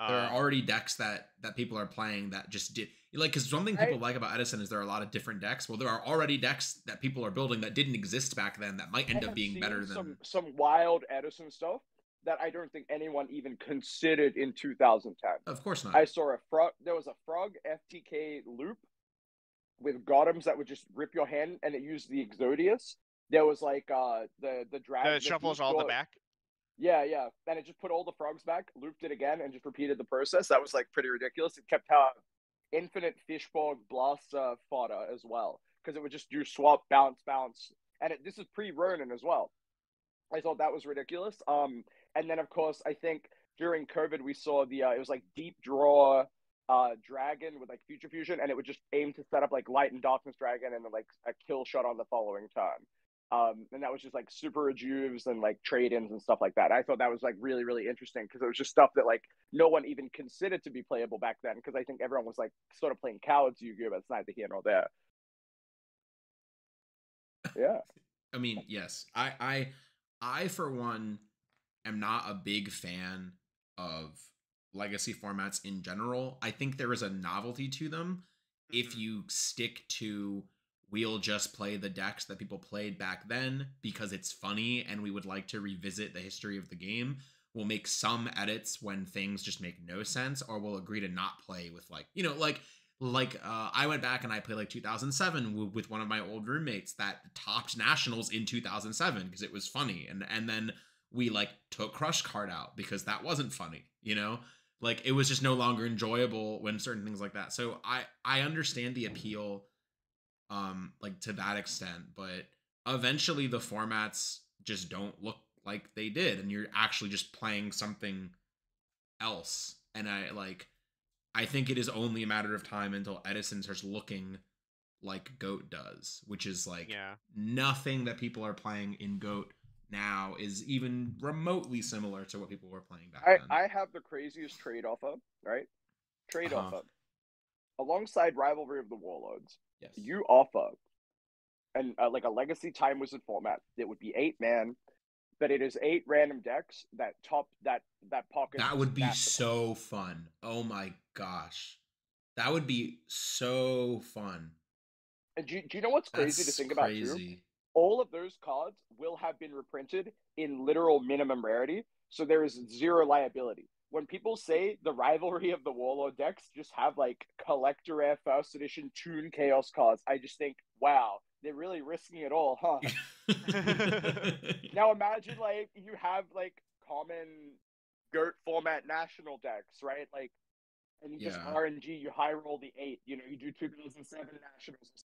There are Um, already decks that people are playing that just did like because something I people like about Edison is there are a lot of different decks. Well, there are already decks that people are building that didn't exist back then that might I end up have being seen better some than. some wild Edison stuff that I don't think anyone even considered in 2010. Of course not. I saw a frog. There was a frog FTK loop with Gotems that would just rip your hand, and it used the Exodius. There was like the that drag the shuffles beast all the door. back. Yeah, yeah. And it just put all the frogs back, looped it again, and just repeated the process. That was like pretty ridiculous. It kept infinite fishbog blast fodder as well, because it would just do swap, bounce, bounce. And this is pre Ronin as well. I thought that was ridiculous. And then of course I think during COVID we saw the it was like deep draw dragon with like future fusion, and it would just aim to set up like light and darkness dragon and then like a kill shot on the following turn. And that was just like super rejuves and like trade-ins and stuff like that. I thought that was like really, really interesting because it was just stuff that like no one even considered to be playable back then, because I think everyone was like sort of playing cowards Yu-Gi-Oh, but it's neither here nor there. Yeah. I mean, yes, I for one am not a big fan of legacy formats in general. I think there is a novelty to them if Hmm. you stick to we'll just play the decks that people played back then because it's funny and we would like to revisit the history of the game. We'll make some edits when things just make no sense, or we'll agree to not play with I went back and I played like 2007 with one of my old roommates that topped nationals in 2007 because it was funny, and then we like took Crush Card out because that wasn't funny. Like it was just no longer enjoyable when certain things like that. So I understand the appeal like to that extent, but eventually the formats just don't look like they did, and you're actually just playing something else. And I think it is only a matter of time until Edison starts looking like GOAT does, which is like nothing that people are playing in GOAT now is even remotely similar to what people were playing back then. I have the craziest trade offer, right? Trade offer. Alongside Rivalry of the Warlords, you offer like a Legacy Time Wizard format. It would be 8-man, but it is 8 random decks that pocket. That would be so fun. Oh my gosh. That would be so fun. And do you know what's crazy to think about too? All of those cards will have been reprinted in literal minimum rarity, so there is zero liability. When people say the Rivalry of the Warlord decks just have like collector rare first edition Toon Chaos cards, I just think, wow, they're really risking it all, huh? Now imagine like you have like common GOAT format national decks, right? Like, and you just RNG, you high roll the 8, you know, you do 2007 nationals.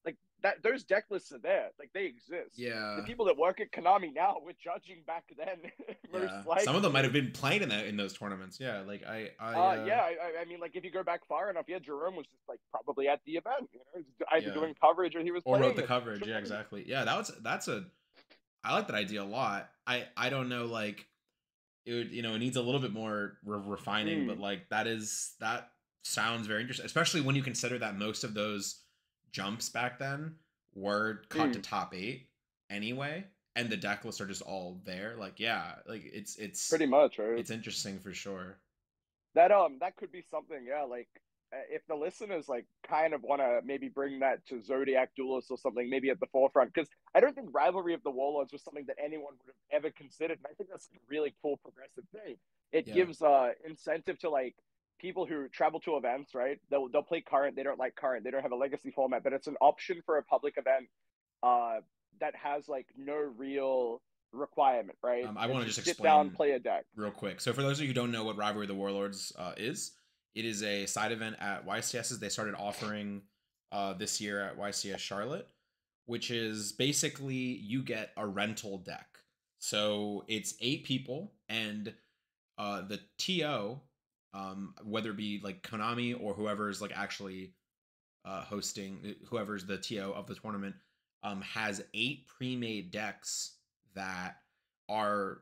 Like that, those deck lists are there, like they exist. Yeah. The people that work at Konami now were judging back then. Likely. Some of them might have been playing in those tournaments. Yeah, like I mean, like if you go back far enough, Jerome was just like probably at the event, you know, either doing coverage or he was or wrote the coverage. Yeah, exactly. Yeah, I like that idea a lot. I don't know, like it would, you know, it needs a little bit more refining, but like that sounds very interesting, especially when you consider that most of those jumps back then were cut to top 8 anyway, and the deck lists are just all there. Like, yeah, like it's pretty much right. It's interesting for sure. That could be something, yeah. Like if the listeners like kind of want to maybe bring that to Zodiac Duelist or something, maybe at the forefront, because I don't think Rivalry of the Warlords was something that anyone would have ever considered, and I think that's a really cool progressive thing. It gives incentive to like people who travel to events, right? They'll play current. They don't like current. They don't have a legacy format, but it's an option for a public event that has like no real requirement, right? I want to just sit down, play a deck real quick. So for those of you who don't know what Rivalry of the Warlords is, it is a side event at YCS's. They started offering this year at YCS Charlotte, which is basically you get a rental deck. So it's 8 people, and the TO, whether it be like Konami or whoever's like actually hosting, whoever's the TO of the tournament, has 8 pre-made decks that are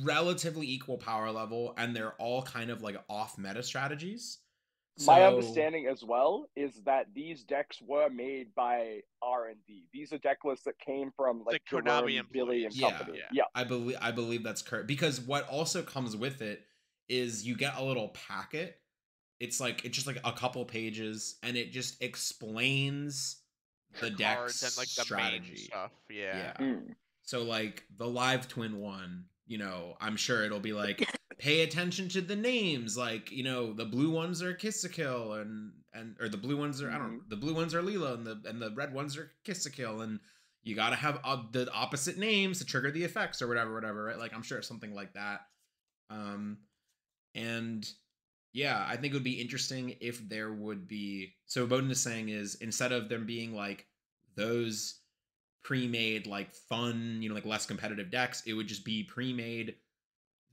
relatively equal power level, and they're all kind of like off meta strategies. My understanding as well is that these decks were made by R&D. These are deck lists that came from like Konami and Billy and company. Yeah. I believe that's correct, because what also comes with it is you get a little packet. It's just like a couple pages, and it just explains the deck's and like the strategy main stuff. Yeah. So like the Live Twin one, you know, I'm sure it'll be like, pay attention to the names, like, you know, the blue ones are Kiss to Kill, and or the blue ones are I don't know, the blue ones are Lila, and the red ones are Kiss to Kill, and you gotta have the opposite names to trigger the effects or whatever, right? Like I'm sure it's something like that. And yeah, I think it would be interesting if there would be, so what Bohdan is saying is, instead of them being like those pre-made like fun, you know, like less competitive decks, it would just be pre-made,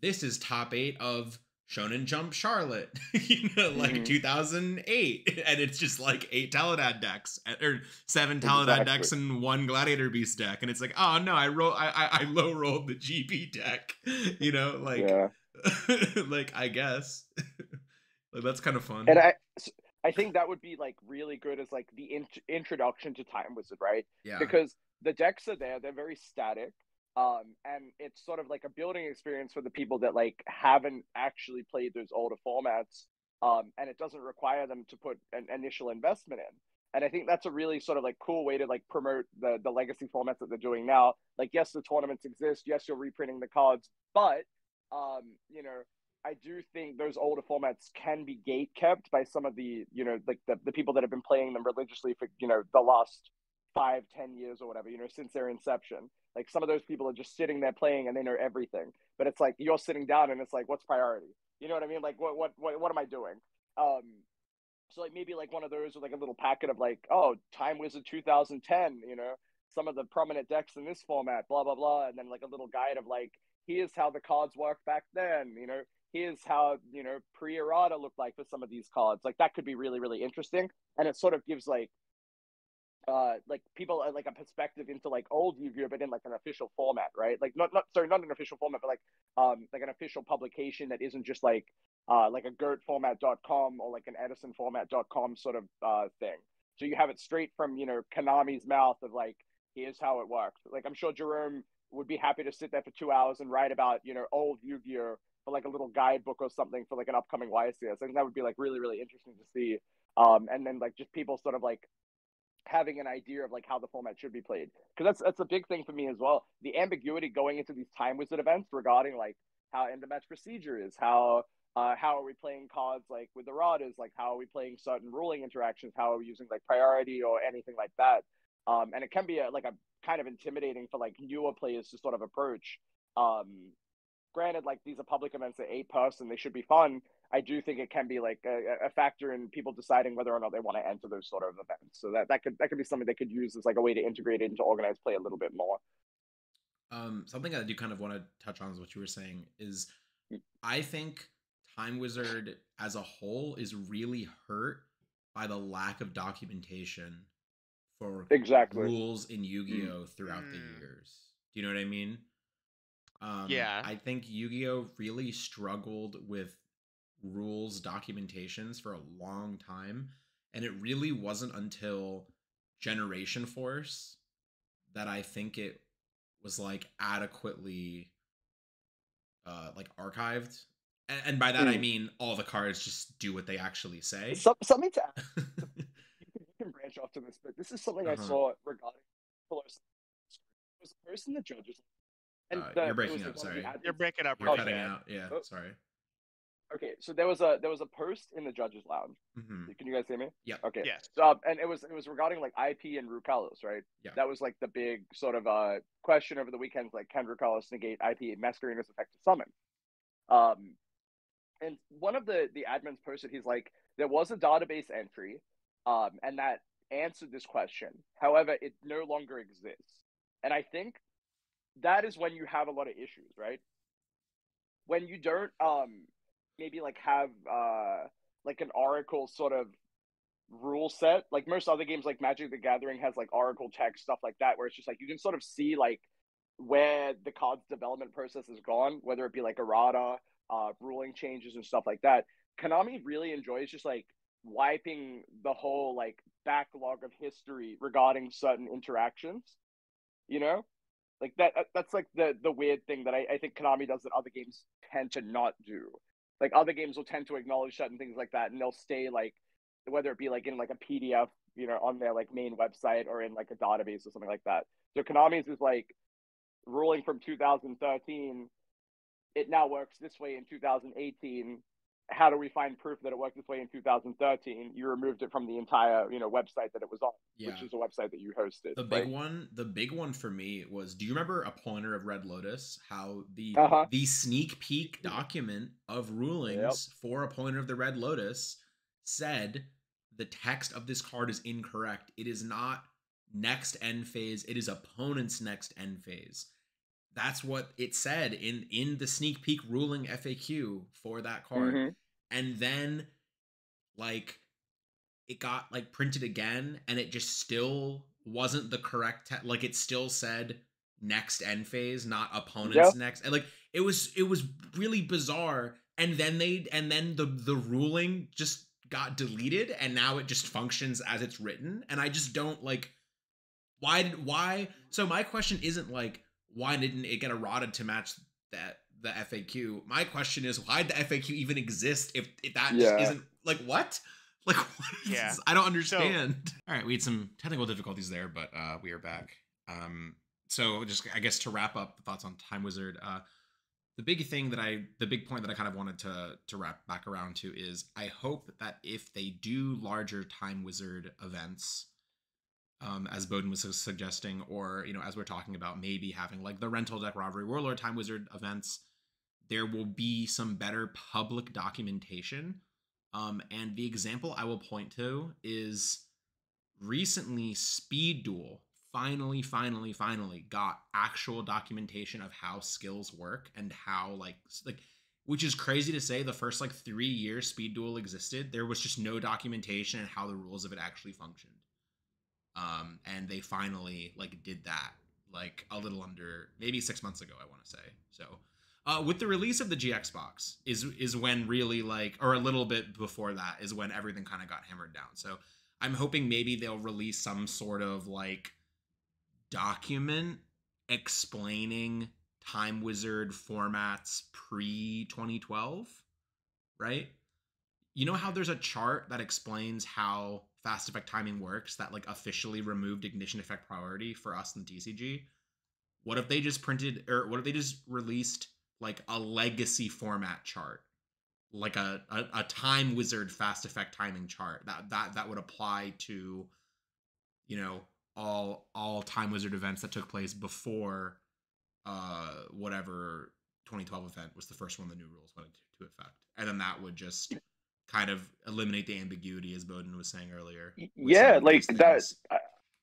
this is top 8 of Shonen Jump Charlotte, you know, like 2008, and it's just like 8 Teledad decks, or 7 Teledad decks and 1 Gladiator Beast deck, and it's like, oh no, I low rolled the GB deck, you know, like like I guess like that's kind of fun. And I think that would be like really good as like the introduction to Time Wizard, right? Yeah, because the decks are there, they're very static. And it's sort of like a building experience for the people that like haven't actually played those older formats. And it doesn't require them to put an initial investment in. And I think that's a really sort of like cool way to like promote the legacy formats that they're doing now. Like, yes, the tournaments exist. Yes, you're reprinting the cards, but you know, I do think those older formats can be gate kept by some of the, you know, like the people that have been playing them religiously for, you know, the last 5-10 years or whatever, you know, since their inception. Like some of those people are just sitting there playing and they know everything, but it's like you're sitting down and it's like, what's priority? You know what I mean? Like what am I doing? So like maybe like one of those with like a little packet of like, oh, Time Wizard 2010, you know, some of the prominent decks in this format, blah blah blah, and then like a little guide of like, here's how the cards worked back then, here's how pre-errata looked like for some of these cards. Like that could be really really interesting, and it sort of gives like people like a perspective into like old Yu-Gi-Oh, but in like an official format, right? Like not an official format, but like an official publication that isn't just like a goatformat.com or like an edisonformat.com sort of thing. So you have it straight from Konami's mouth of like, here's how it worked. Like I'm sure Jerome would be happy to sit there for 2 hours and write about old Yu-Gi-Oh for like a little guidebook or something for like an upcoming YCS. I think that would be like really really interesting to see. And then like just people sort of like having an idea of like how the format should be played, because that's a big thing for me as well. The ambiguity going into these Time Wizard events regarding like how end of match procedure is, how are we playing cards like with the Radas, like how are we playing certain ruling interactions, how are we using like priority or anything like that. And it can be a kind of intimidating for like newer players to sort of approach. Granted, like these are public events, they're 8-person, they should be fun. I do think it can be like a factor in people deciding whether or not they want to enter those sort of events. So that could be something they could use as like a way to integrate it into organized play a little bit more. Something I do kind of want to touch on is what you were saying is I think Time Wizard as a whole is really hurt by the lack of documentation for rules in Yu-Gi-Oh throughout the years. Do you know what I mean? Yeah. I think Yu-Gi-Oh really struggled with rules documentations for a long time, and it really wasn't until Generation Force that I think it was like adequately like archived, and by that I mean all the cards just do what they actually say. Something to add. You can branch off to this, but this is something I saw regarding there was a person that judges. And you're breaking up. Sorry, you're breaking up. You're cutting out. Yeah, sorry. Okay, so there was a post in the judges' lounge. Mm-hmm. Can you guys hear me? Yeah. Okay. Yes. So, and it was regarding like IP and Rukalos, right? Yeah. That was like the big sort of question over the weekend, like can Rukalos negate IP Masquerina's effective summon? And one of the admins posted, he's like, there was a database entry, and that answered this question. However, it no longer exists. And I think that is when you have a lot of issues, right? When you don't maybe like have like an Oracle sort of rule set, like most other games like Magic the Gathering has like Oracle text, stuff like that, where it's just like you can sort of see like where the card's development process has gone, whether it be like errata, ruling changes and stuff like that. Konami really enjoys just like wiping the whole like backlog of history regarding certain interactions, like that's like the weird thing that I think Konami does that other games tend to not do. Like other games will tend to acknowledge certain things like that, and they'll stay like, whether it be like in like a PDF, on their like main website or in like a database or something like that. So Konami's is like ruling from 2013. It now works this way in 2018. How do we find proof that it worked this way in 2013? You removed it from the entire, website that it was on, which is a website that you hosted. The big one for me was, do you remember a pointer of Red Lotus? How the sneak peek document of rulings for a pointer of the Red Lotus said the text of this card is incorrect. It is not next end phase. It is opponent's next end phase. That's what it said in the sneak peek ruling FAQ for that card. Mm-hmm. And then like it got like printed again, and it just still wasn't the correct like it still said next end phase, not opponent's next. And like it was really bizarre. And then the ruling just got deleted, and now it just functions as it's written. And I just don't like why. So my question isn't like, why didn't it get errated to match the FAQ? My question is, why did the FAQ even exist if that just isn't like what? Like what is this? I don't understand. So, all right, we had some technical difficulties there, but we are back. So just I guess to wrap up the thoughts on Time Wizard, the big point that I kind of wanted to wrap back around to is I hope that if they do larger Time Wizard events, as Bohdan was suggesting, or as we're talking about maybe having like the Rental Deck Robbery Warlord Time Wizard events, there will be some better public documentation. And the example I will point to is recently Speed Duel finally got actual documentation of how skills work and how like which is crazy to say. The first like 3 years Speed Duel existed, there was just no documentation and how the rules of it actually functioned. And they finally like did that like a little under maybe 6 months ago, I want to say. So with the release of the GX box is when really like, or a little bit before that is when everything kind of got hammered down. So I'm hoping maybe they'll release some sort of like document explaining Time Wizard formats pre 2012, right? You know how there's a chart that explains how fast effect timing works that like officially removed ignition effect priority for us in the TCG? What if they just printed, or what if they just released like a legacy format chart, like a Time Wizard fast effect timing chart that would apply to, you know, all Time Wizard events that took place before whatever 2012 event was the first one the new rules went into effect, and then that would just kind of eliminate the ambiguity, as Bohdan was saying earlier. Yeah, like that.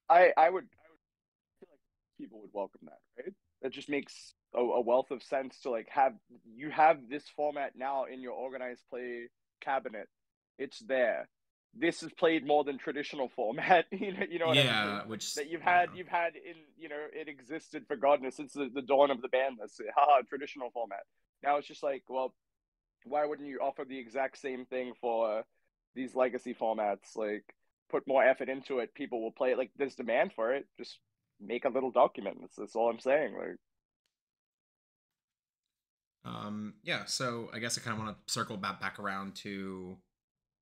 I would feel like people would welcome that, right? That just makes a wealth of sense to like have this format now in your organized play cabinet. It's there. This is played more than traditional format. You know what I mean? Which that you've had in, you know, it existed for godness since the dawn of the ban list. Haha, traditional format. Now it's just like, well, why wouldn't you offer the exact same thing for these legacy formats? Like, put more effort into it. People will play it. Like, there's demand for it. Just make a little document. That's all I'm saying. Like, yeah. So I guess I kind of want to circle back around to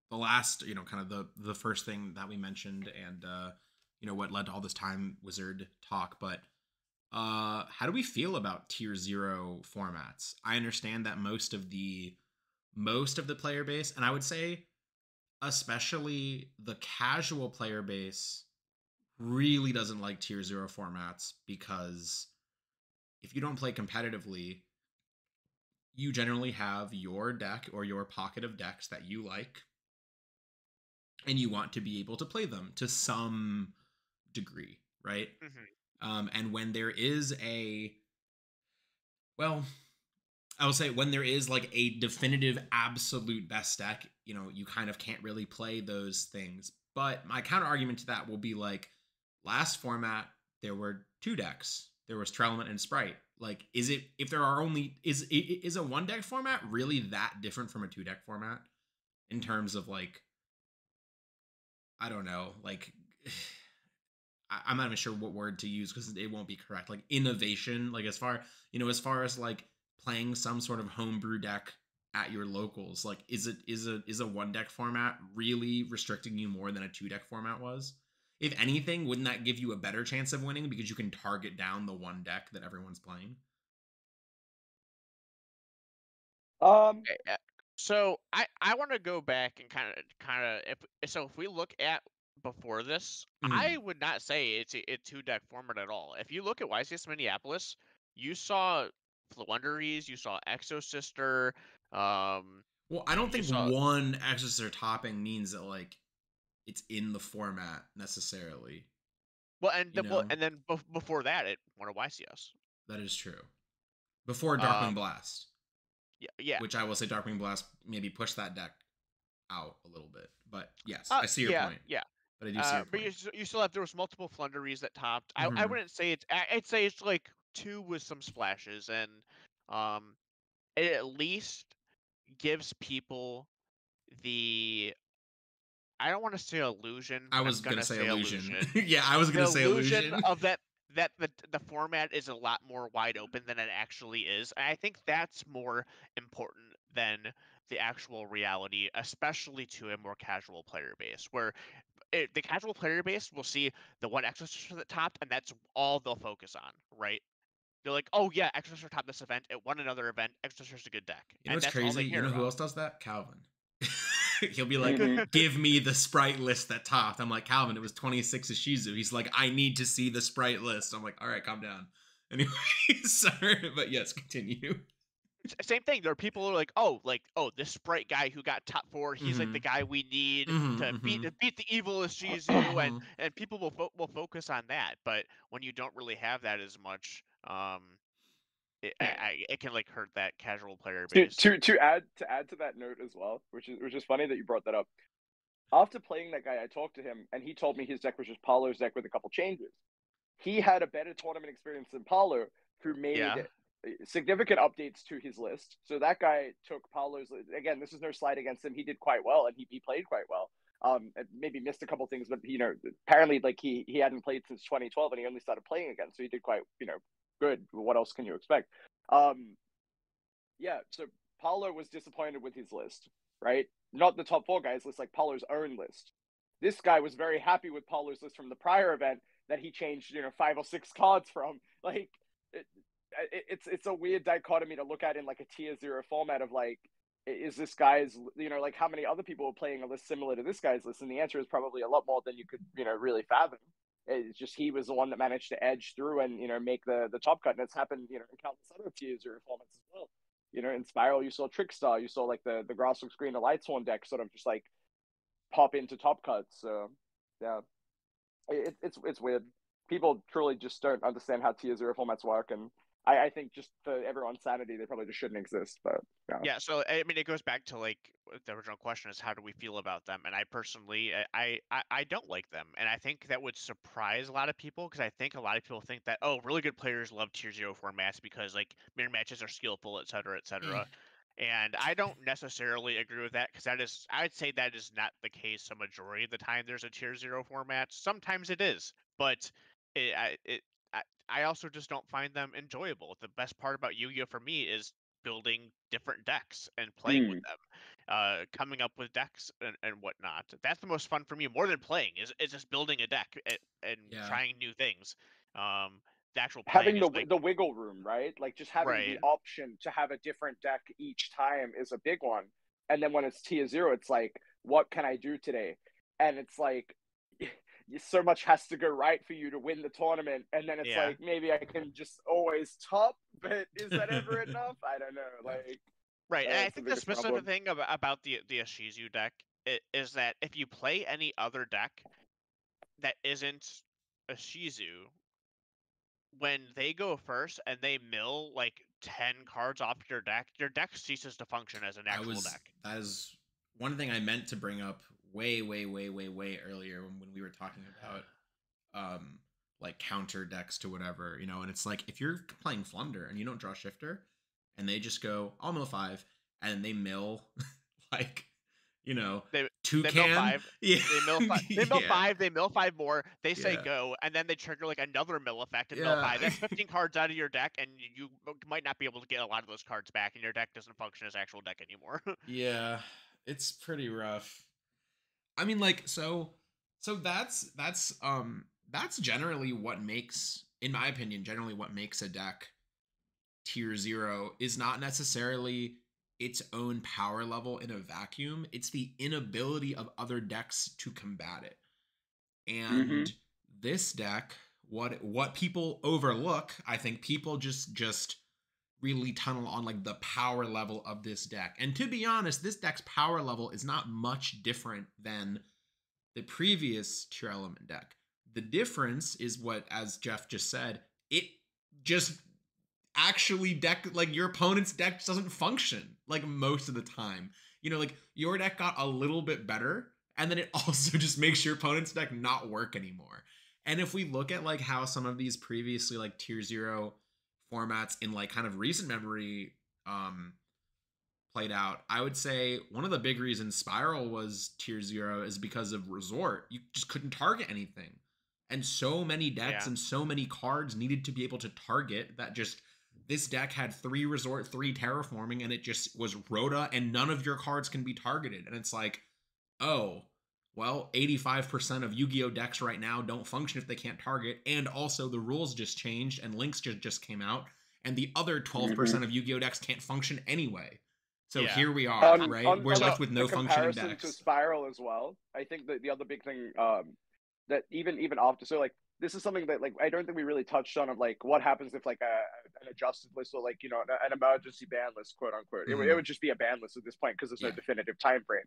the last, you know, kind of the first thing that we mentioned, and you know, what led to all this Time Wizard talk. But how do we feel about tier 0 formats? I understand that most of the player base, and I would say especially the casual player base, really doesn't like tier 0 formats, because if you don't play competitively, you generally have your deck or your pocket of decks that you like, and you want to be able to play them to some degree, right? And when there is I will say, when there is like a definitive absolute best deck, you know, you kind of can't really play those things. But my counter argument to that will be like, last format there were 2 decks. There was Trellment and Sprite. Like, is a 1 deck format really that different from a 2 deck format in terms of like, I don't know, like I'm not even sure what word to use because it won't be correct. Like innovation, like as far as like playing some sort of homebrew deck at your locals, like is a 1 deck format really restricting you more than a 2 deck format was? If anything, wouldn't that give you a better chance of winning because you can target down the 1 deck that everyone's playing? So I want to go back and kind of if we look at before this, I would not say it's a 2 deck format at all. If you look at YCS Minneapolis, you saw Flunderies, you saw Exo Sister. Well, I don't think one Exo Sister topping means that like it's in the format necessarily. Well, and then before that, it won a YCS. That is true. Before Darkwing Blast. Yeah. Which I will say, Darkwing Blast maybe pushed that deck out a little bit. But yes, I see your point. Yeah. But I do see your point. But you still have, there was multiple Flunderies that topped. I wouldn't say it's, I'd say it's like 2 with some splashes, and it at least gives people the, I don't want to say illusion. I was going to say illusion. Yeah, I was going to say illusion of that the format is a lot more wide open than it actually is. And I think that's more important than the actual reality, especially to a more casual player base, where the casual player base will see the 1 Exorcist that topped, and that's all they'll focus on, right? They're like, oh yeah, Exorcist topped this event. It won another event. Exorcist's a good deck. You know what's that's crazy? All they care who else does that? Calvin. He'll be like, give me the Sprite list that topped. I'm like, Calvin, it was 26 Ishizu. He's like, I need to see the Sprite list. I'm like, all right, calm down. Anyway, sorry, but yes, continue. Same thing. There are people who are like, oh, this Sprite guy who got top 4, he's like the Mm-hmm. guy we need Mm-hmm. to beat Mm-hmm. the evil Ishizu, Mm-hmm. and people will focus on that. But when you don't really have that as much, it can like hurt that casual player to base. to to add to that note as well, which is funny that you brought that up. After playing that guy, I talked to him, and he told me his deck was just Paulo's deck with a couple changes. He had a better tournament experience than Paulo, who Yeah. made significant updates to his list. So that guy took Paulo's. Again, this is no slight against him. He did quite well, and he played quite well. Maybe missed a couple things, but apparently like he hadn't played since 2012, and he only started playing again, so he did quite good. What else can you expect? Yeah. So Paulo was disappointed with his list, right? Not the top 4 guys list, like Paulo's own list. This guy was very happy with Paulo's list from the prior event that he changed 5 or 6 cards from. Like it's a weird dichotomy to look at in like a tier 0 format of like, is this guy's like how many other people are playing a list similar to this guy's list? And the answer is probably a lot more than you could really fathom. It's just he was the one that managed to edge through and make the top cut, and it's happened in countless other tier 0 formats as well. In Spiral, you saw Trickstar, you saw like the Grasshook Screen, the Lightsworn deck sort of just like pop into top cuts. So yeah, it's weird. People truly just don't understand how tier 0 formats work, and I think just for everyone's sanity, they probably just shouldn't exist. But yeah. Yeah, so I mean, it goes back to like the original question is how do we feel about them? And I personally, I don't like them, and I think that would surprise a lot of people because I think a lot of people think that really good players love tier 0 formats because like mirror matches are skillful, et cetera, et cetera. And I don't necessarily agree with that because I'd say that is not the case a majority of the time. There's a tier 0 format. Sometimes it is, but it, I, it, I also just don't find them enjoyable. The best part about Yu-Gi-Oh for me is building different decks and playing with them, coming up with decks and whatnot. That's the most fun for me, more than playing, is just building a deck and Yeah. trying new things. The actual playing Having is like the wiggle room, right? Like just having the right. option to have a different deck each time is a big one. And then when it's tier 0, it's like, what can I do today? And it's like so much has to go right for you to win the tournament, and then it's Yeah. like maybe I can just always top, but is that ever enough? I don't know. Like Right, and I that's the think the biggest specific problem. thing about the Ishizu deck is that if you play any other deck that isn't Ishizu, when they go first and they mill like 10 cards off your deck ceases to function as an actual deck. That is one thing I meant to bring up way, way, way, way, way earlier when we were talking about like counter decks to whatever, and it's like if you're playing Flunder and you don't draw Shifter and they just go, I'll mill 5, and they mill like, They Toucan. mill 5. Yeah. They mill 5. They mill Yeah. 5. They mill 5 more. They say Yeah. go, and then they trigger like another mill effect and mill Yeah. 5. That's 15 cards out of your deck, and you might not be able to get a lot of those cards back, and your deck doesn't function as actual deck anymore. Yeah, it's pretty rough. I mean, like, so that's generally what makes, in my opinion, generally what makes a deck tier 0 is not necessarily its own power level in a vacuum. It's the inability of other decks to combat it. And this deck, what people overlook, I think people just really tunnel on like the power level of this deck. And to be honest, this deck's power level is not much different than the previous tier element deck. The difference is what, as Jeff just said, it just actually like your opponent's deck just doesn't function like most of the time. Like your deck got a little bit better, and then it also just makes your opponent's deck not work anymore. And if we look at like how some of these previously like tier 0 formats in like kind of recent memory played out, I would say one of the big reasons Spiral was tier 0 is because of Resort. You just couldn't target anything, and so many decks and so many cards needed to be able to target that just this deck had 3 Resort, 3 Terraforming, and it just was Rhoda, and none of your cards can be targeted. And it's like, oh, well, 85% of Yu-Gi-Oh decks right now don't function if they can't target, and also the rules just changed and links just came out, and the other 12% of Yu-Gi-Oh decks can't function anyway. So here we are, right? We're left with no functioning decks. To Spiral as well. I think that the other big thing that even after, so like this is something that like I don't think we really touched on of like what happens if like an adjusted list or like an emergency ban list, quote unquote. It would just be a ban list at this point because there's no definitive time frame.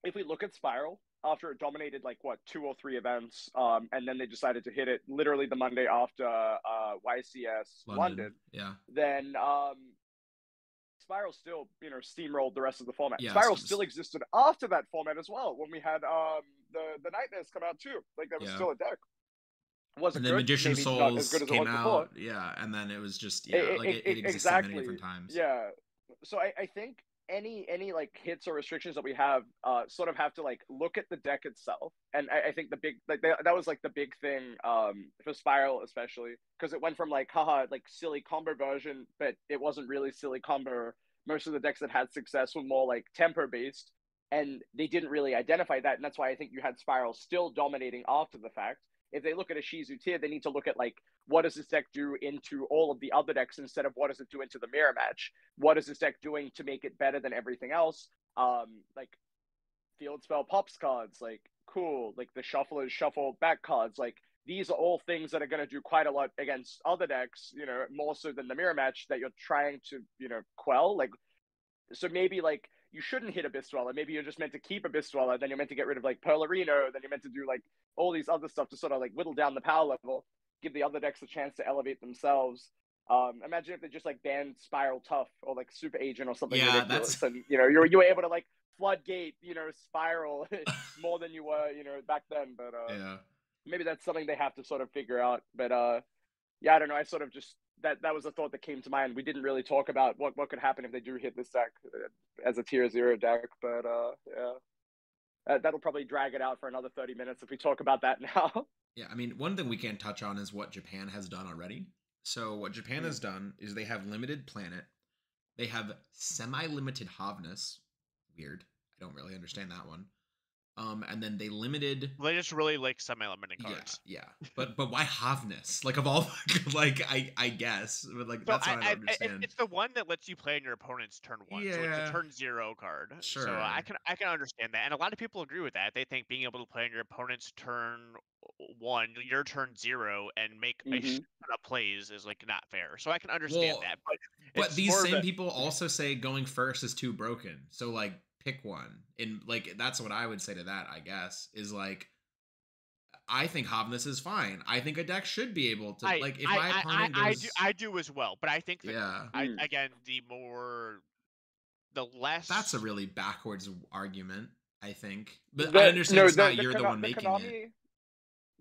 If we look at Spiral, after it dominated like 2 or 3 events, and then they decided to hit it literally the Monday after YCS London, then Spiral still steamrolled the rest of the format. Spiral still existed after that format as well when we had the Nightmares come out too. Like that was still a deck. Wasn't and then good, Magician Souls not as good as came out, and then it was just it existed many different times. Yeah, so I think any like hits or restrictions that we have sort of have to like look at the deck itself, and I think the big that was like the big thing for Spiral especially because it went from like like silly combo version, but it wasn't really silly combo. Most of the decks that had success were more like tempo based, and they didn't really identify that, and that's why I think you had Spiral still dominating after the fact. If they look at a Ishizu tier, they need to look at like what does this deck do into all of the other decks instead of what does it do into the mirror match? What is this deck doing to make it better than everything else? Like field spell pops cards, like cool. Like the shufflers shuffle back cards. Like these are all things that are going to do quite a lot against other decks. More so than the mirror match that you're trying to quell. Like so maybe like you shouldn't hit Abyss Dweller. Maybe you're just meant to keep Abyss Dweller. Then you're meant to get rid of like Pearlerino. Then you're meant to do like all these other stuff to sort of like whittle down the power level, give the other decks a chance to elevate themselves. Imagine if they just like banned Spiral Tough or like Super Agent or something ridiculous, and you were able to like floodgate Spiral more than you were back then. But maybe that's something they have to sort of figure out. But I don't know. I sort of just that was a thought that came to mind. We didn't really talk about what could happen if they do hit this deck as a tier 0 deck, but that'll probably drag it out for another 30 minutes if we talk about that now. Yeah, I mean, one thing we can't touch on is what Japan has done already. So what Japan has done is they have limited Planet. They have semi-limited Havnus. Weird. I don't really understand that one. And then they limited. Well, they just really like semi-limited cards. Yeah. But why Havnus? Like of all, like I guess, but like so that's what I don't understand. It's the one that lets you play on your opponent's turn 1, so it's a turn 0 card. Sure. So I can understand that, and a lot of people agree with that. They think being able to play on your opponent's turn 1, your turn 0, and make a ton of plays is like not fair. So I can understand that. But these same people also say going first is too broken. So like. Pick one. And like that's what I would say to that, I guess, is like I think Havnus is fine. I think a deck should be able to like if my opponent goes... I do as well, but I think that again the less that's a really backwards argument, I think. But I understand it's not you're the one making it.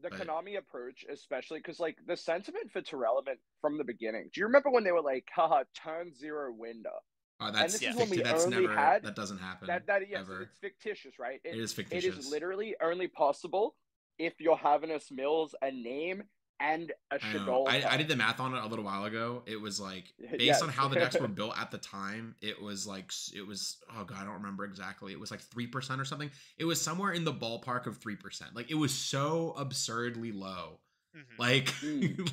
The Konami approach, especially because like the sentiment for Tearlament from the beginning. Do you remember when they were like, haha, turn 0 window? That's that doesn't happen. Yes, ever. It's fictitious, right? It is fictitious. It is literally only possible if you're Havnus mills a name and a Shadol. I did the math on it a little while ago. It was like based on how the decks were built at the time. It was oh god, I don't remember exactly. It was like 3% or something. It was somewhere in the ballpark of 3%. Like it was so absurdly low. Like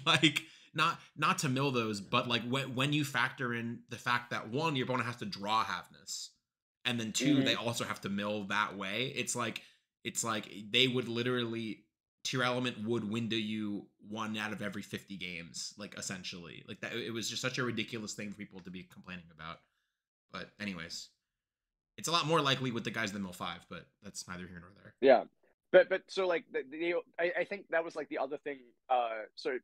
like. Not to mill those, but like when you factor in the fact that 1, your opponent has to draw Havnus, and then 2, they also have to mill that way. It's like they would literally Tearlament would window you 1 out of every 50 games, like essentially. Like that, it was just such a ridiculous thing for people to be complaining about. But anyways, it's a lot more likely with the guys than mill 5, but that's neither here nor there. Yeah, but so like I think that was like the other thing. So.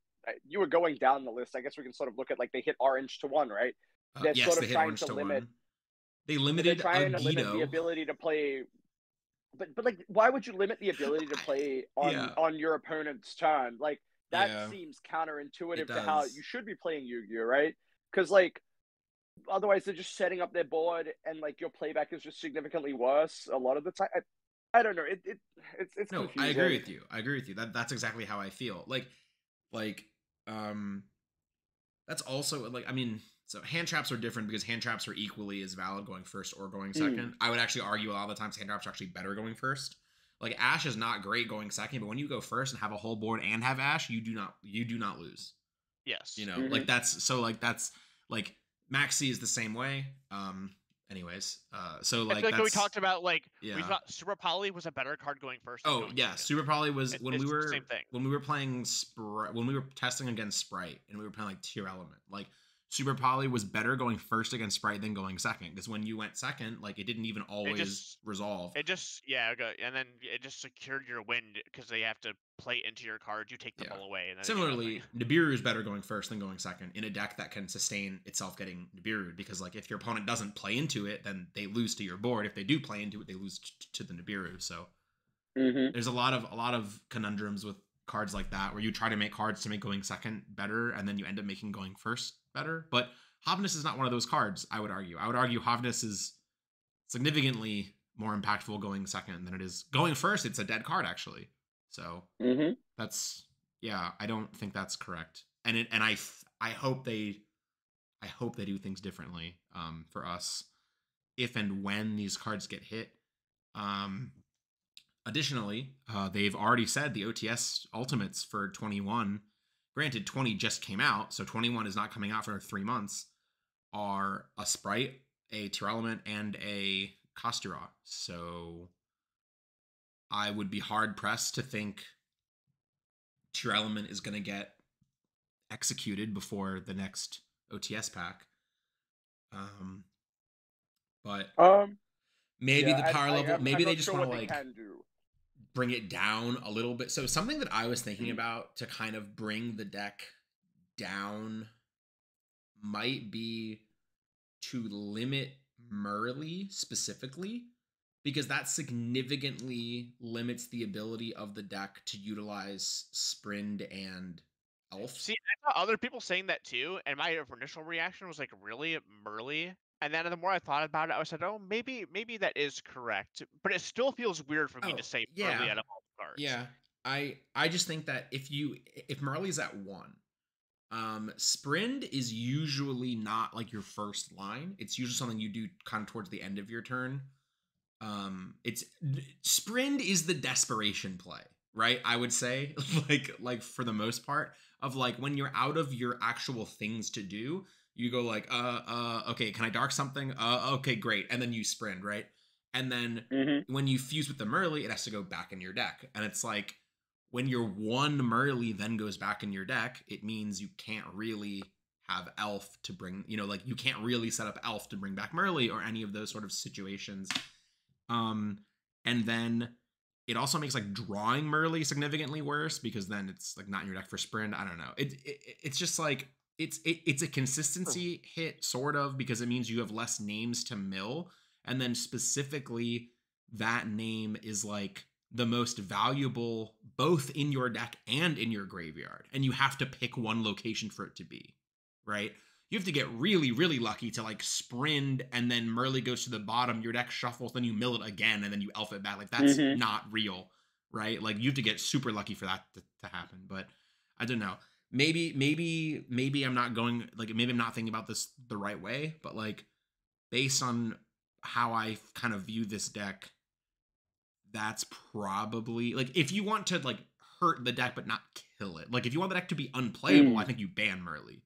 You were going down the list. I guess we can sort of look at like they hit orange to 1, right? They're sort of trying to limit. They limited. They're trying to limit the ability to play. But like, why would you limit the ability to play on your opponent's turn? Like that seems counterintuitive to how you should be playing Yu-Gi-Oh, right? Because like otherwise they're just setting up their board and like your playback is just significantly worse a lot of the time. I don't know. It's no. confusing. I agree with you. That's exactly how I feel. Like that's also like, I mean, so hand traps are different because hand traps are equally as valid going first or going second. I would actually argue a lot of the times hand traps are actually better going first. Like Ash is not great going second, but when you go first and have a whole board and have Ash, you do not lose. Yes. Like that's like Maxi is the same way. anyways, so I feel like like we that's talked about, like, we yeah. thought Super Poly was a better card going first than Oh going yeah, second. Super Poly was It's the same thing. when we were playing Sprite, when we were testing against Sprite and we were playing like Tier Element. Like Super Poly was better going first against Sprite than going second, because when you went second, like it didn't even It always just resolve. yeah, and then it just secured your win because they have to play into your cards. You take them Yeah. all away, and then they do nothing. Similarly, Nibiru is better going first than going second in a deck that can sustain itself getting Nibiru, because like if your opponent doesn't play into it, then they lose to your board. If they do play into it, they lose to the Nibiru. So there's a lot of conundrums with cards like that, where you try to make cards to make going second better, and then you end up making going first better. But Havness is not one of those cards. I would argue Havness is significantly more impactful going second than it is going first. It's a dead card actually. So that's yeah. I don't think that's correct. And I hope they do things differently for us if and when these cards get hit. Additionally, they've already said the OTS ultimates for 21, granted 20 just came out, so 21 is not coming out for 3 months, are a Sprite, a Tier Element, and a Kastira. So I would be hard pressed to think Tier Element is going to get executed before the next OTS pack. But maybe yeah, the power level, maybe I'm they not just sure want what to they like can do. bring it down a little bit. So something that I was thinking about to kind of bring the deck down might be to limit Murley specifically, because that significantly limits the ability of the deck to utilize Sprind and Elf. See, I saw other people saying that too, and my initial reaction was like, "Really, Murley?" And then the more I thought about it, I said, "Oh, maybe that is correct." But it still feels weird for me Oh to say Murley yeah, out of all the cards. yeah. I just think that if Marley's at 1, Sprind is usually not like your first line. It's usually something you do kind of towards the end of your turn. It's Sprind is the desperation play, right? I would say like for the most part, of like when you're out of your actual things to do, you go like okay, can I dark something? Okay, great. And then you Sprind, right? And then when you fuse with the Murley, it has to go back in your deck. And it's like when your one Murley then goes back in your deck, it means you can't really have Elf to bring, like you can't really set up Elf to bring back Murley or any of those sort of situations. And then it also makes like drawing Murley significantly worse, because then it's like not in your deck for Sprint. I don't know. It's just like it's a consistency hit sort of, because it means you have less names to mill, and then specifically that name is like the most valuable both in your deck and in your graveyard, and you have to pick one location for it to be, right? You have to get really, really lucky to like Sprind, and then Murley goes to the bottom, your deck shuffles, then you mill it again, and then you elf it back. Like that's not real, right? Like you have to get super lucky for that to happen. But I don't know. Maybe I'm not going, like maybe I'm not thinking about this the right way, but like based on how I kind of view this deck, that's probably like if you want to like hurt the deck but not kill it. Like if you want the deck to be unplayable, I think you ban Murley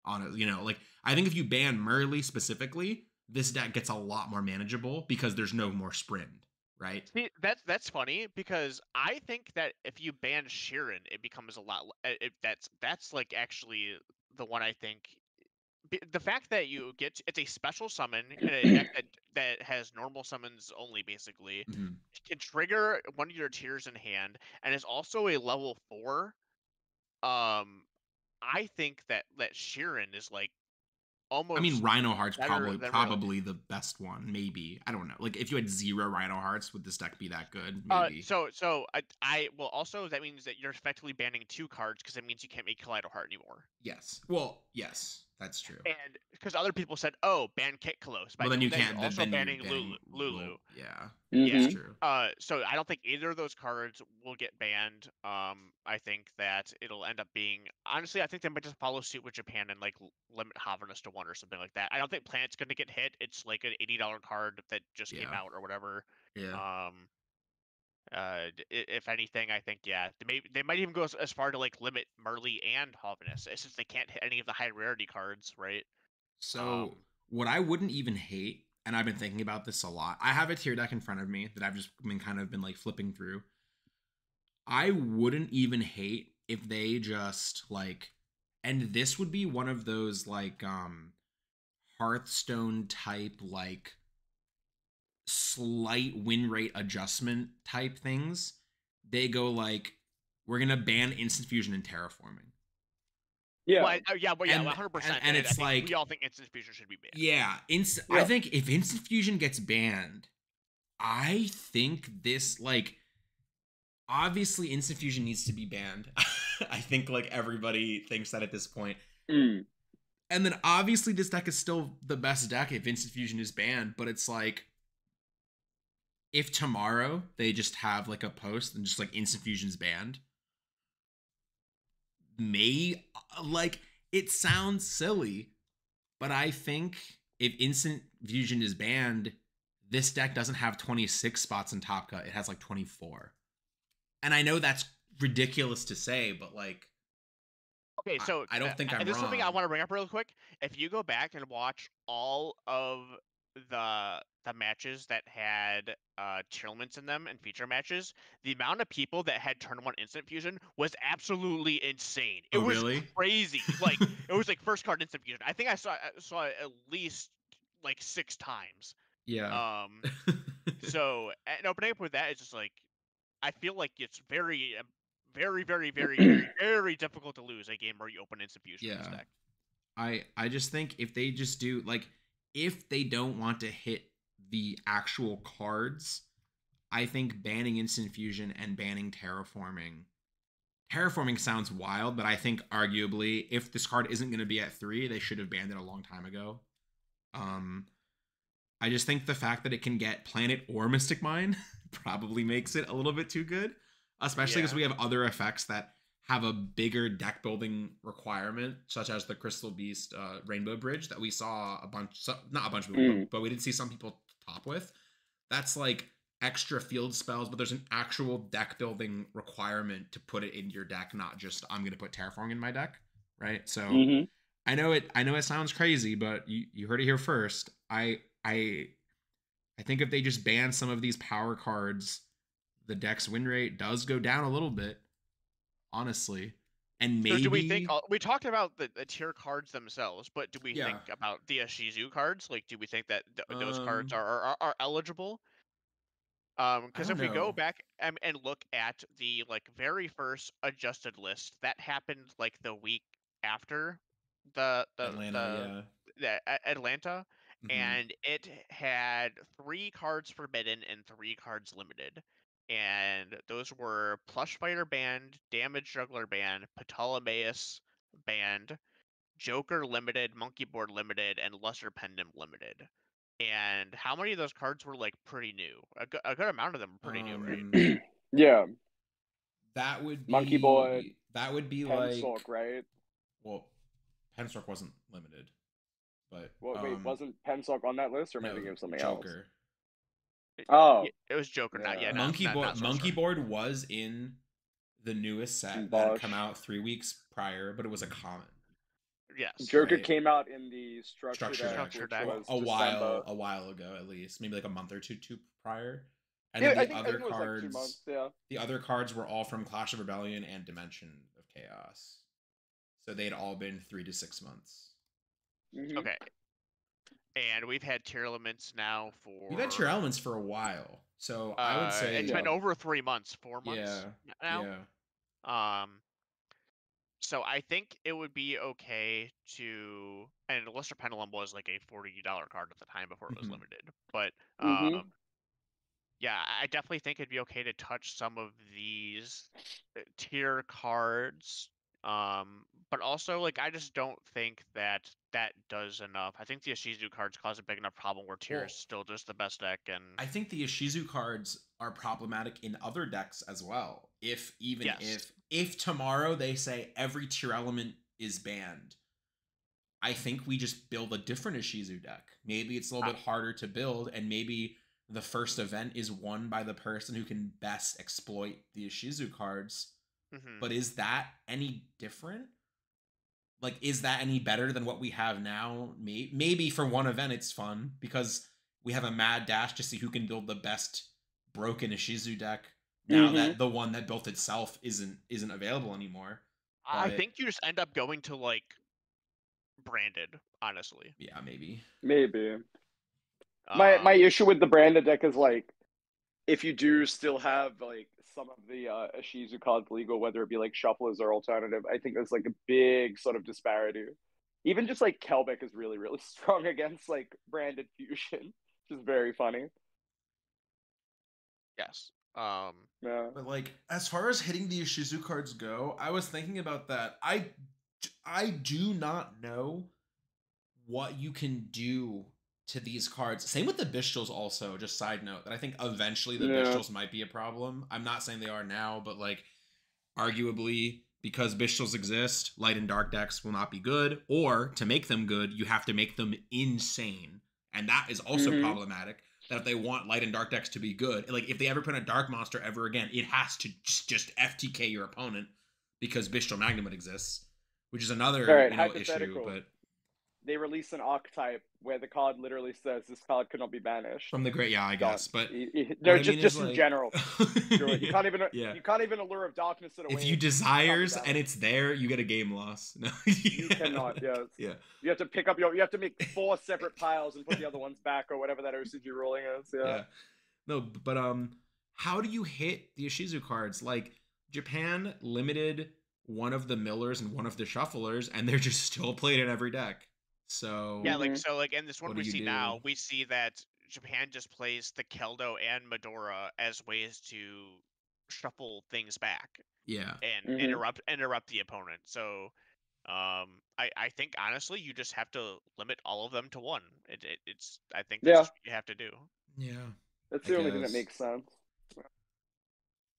on it. Like I think if you ban Murley specifically, this deck gets a lot more manageable because there's no more Sprind, right? See, that's funny, because I think that if you ban Sheeran, it becomes a lot. That's like actually the one I think. The fact that you get it's a special summon in a deck that has normal summons only, basically, can trigger one of your tiers in hand, and is also a level 4. I think that Sheeran is like I mean, almost Rhino Heart's better than Murley. probably the best one. Maybe, I don't know. Like if you had 0 Rhino Hearts, would this deck be that good? Maybe. So I well, also that means that you're effectively banning 2 cards, because it means you can't make Kaleido Heart anymore. Yes. Well, yes, that's true. And because other people said, "Oh, ban Kit Close," but Well, then you then can't. you're also Then banning you Lulu. Yeah, Yeah. that's true. So I don't think either of those cards will get banned. I think that it'll end up being, honestly, I think they might just follow suit with Japan and like limit Havernus to 1 or something like that. I don't think Planet's going to get hit. It's like an $80 card that just came out or whatever. Yeah. If anything, I think they might even go as far to like limit Murley and Havernus, since they can't hit any of the high rarity cards, right? So what I wouldn't even hate and I've been thinking about this a lot. I have a tier deck in front of me that I've just been like flipping through. I wouldn't even hate if they just like, and this would be one of those like Hearthstone type like slight win rate adjustment type things. They go like, we're gonna ban instant fusion and terraforming. Yeah. Well, yeah, but yeah, And- 100%. and it's I think like- we all think instant fusion should be banned. Yeah, I think if instant fusion gets banned, I think this like obviously instant fusion needs to be banned. I think like everybody thinks that at this point. Mm. And then obviously this deck is still the best deck if instant fusion is banned, but it's like if tomorrow they just have like a post and just like instant fusion's banned, like it sounds silly, but I think if instant fusion is banned, this deck doesn't have 26 spots in Top Cut. It has like 24. And I know that's ridiculous to say, but like, Okay, so I don't think I'm this is something I wrong. want to bring up real quick. If you go back and watch all of the matches that had tier limits in them and feature matches, the amount of people that had turn 1 instant fusion was absolutely insane. It was really? crazy. Like it was like first card instant fusion. I think I saw it at least like 6 times. Yeah. So and opening up with that is just like I feel like it's very, very, very, very, very difficult to lose a game where you open instant fusion in this deck. I just think if they just do like if they don't want to hit the actual cards, I think banning instant fusion and banning terraforming. Terraforming sounds wild, but I think arguably if this card isn't going to be at 3, they should have banned it a long time ago. I just think the fact that it can get Planet or Mystic Mine probably makes it a little bit too good, especially because we have other effects that have a bigger deck building requirement, such as the Crystal Beast Rainbow Bridge that we saw not a bunch of people, but we did see some people top with. That's like extra field spells, but there's an actual deck building requirement to put it in your deck, not just I'm going to put Terraforming in my deck, right? So I know it sounds crazy, but you heard it here first. I think if they just ban some of these power cards, the deck's win rate does go down a little bit, honestly. And maybe So do we think we talked about the tier cards themselves, but do we think about the Ishizu cards? Like, do we think that those cards are eligible? Because if we go back and look at the like very first adjusted list that happened like the week after the Atlanta, and it had 3 cards forbidden and 3 cards limited. And those were Plush Fighter banned, Damage Juggler banned, Ptolemaeus banned, Joker limited, Monkey Board limited, and Lesser Pendant limited. And how many of those cards were like pretty new? A good amount of them were pretty new, right? Yeah. That would be Monkey Board. That would be Penstalk, like right? Well, Penstalk wasn't limited, but wait, wasn't Penstalk on that list, or maybe it was something Joker. else? Oh, it was Joker, not yet. Monkey Board was in the newest set that had come out 3 weeks prior, but it was a common. Yes. Joker came out in the structure deck, a while ago, at least maybe like a month or two prior. And yeah, then the other cards, like 2 months, the other cards were all from Clash of Rebellion and Dimension of Chaos, so they'd all been 3 to 6 months. Okay. And we've had tier elements now for. We've had tier elements for a while, so I would say it's been over 3 months, 4 months now. Yeah. So I think it would be okay to, and Luster Pendulum was like a $40 card at the time before it was limited, but yeah, I definitely think it'd be okay to touch some of these tier cards. But also, like, I just don't think that does enough. I think the Ishizu cards cause a big enough problem where tier is still just the best deck, and I think the Ishizu cards are problematic in other decks as well. If tomorrow they say every tier element is banned, I think we just build a different Ishizu deck. Maybe it's a little bit harder to build, and maybe the first event is won by the person who can best exploit the Ishizu cards. But is that any different? Like, is that any better than what we have now? Maybe for one event it's fun, because we have a mad dash to see who can build the best broken Ishizu deck now that the one that built itself isn't available anymore. I think you just end up going to like branded, honestly. Yeah, maybe. My issue with the branded deck is like, if you do still have like some of the Ishizu cards legal, whether it be like shufflers or alternative, I think there's like a big sort of disparity. Even just like Kelbeck is really, really strong against like branded fusion, which is very funny. Yes. Yeah. But like, as far as hitting the Ishizu cards go, I was thinking about that. I do not know what you can do to these cards. Same with the Bistals also, just side note, that I think eventually the Bistals might be a problem. I'm not saying they are now, but like, arguably, because Bistals exist, light and dark decks will not be good, or to make them good, you have to make them insane. And that is also problematic, that if they want light and dark decks to be good, like if they ever print a dark monster ever again, it has to just FTK your opponent because Bistral Magnum exists, which is another issue. But they release an archetype where the card literally says this card cannot be banished from the great, I guess. But no, just in general, you can't even you can't even Allure of Darkness it away. If you desires and it's there, you get a game loss. No, you cannot. Yeah. You have to pick up you have to make 4 separate piles and put the other ones back or whatever that OCG ruling is. Yeah. No, but how do you hit the Ishizu cards? Like, Japan limited one of the millers and one of the shufflers, and they're just still played in every deck. So yeah, like in this one we see now, we see that Japan just plays the Keldo and Medora as ways to shuffle things back. Yeah. And interrupt the opponent. So I think honestly you just have to limit all of them to one. It's I think that's what you have to do. Yeah. That's the only thing that makes sense.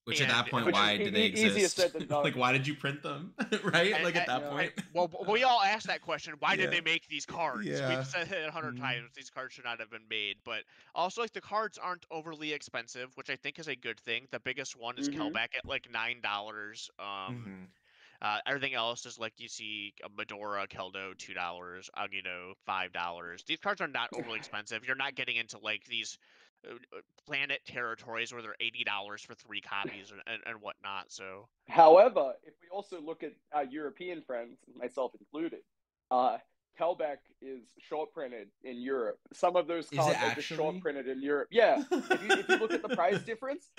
Which at that point, why did they exist? Said than done. Like, why did you print them? Right? Like at that point. Well, we all asked that question. Why did they make these cards? Yeah. We've said it 100 times. These cards should not have been made. But also, like, the cards aren't overly expensive, which I think is a good thing. The biggest one is Kelbeck at like $9. Everything else is like you see a Medora, Keldo, $2, Agito, $5. These cards are not overly expensive. You're not getting into like these planet territories where they're $80 for 3 copies and whatnot. So, however, if we also look at our European friends, myself included, Kelbeck is short printed in Europe. Some of those cards are just short printed in Europe. Yeah, if you look at the price difference,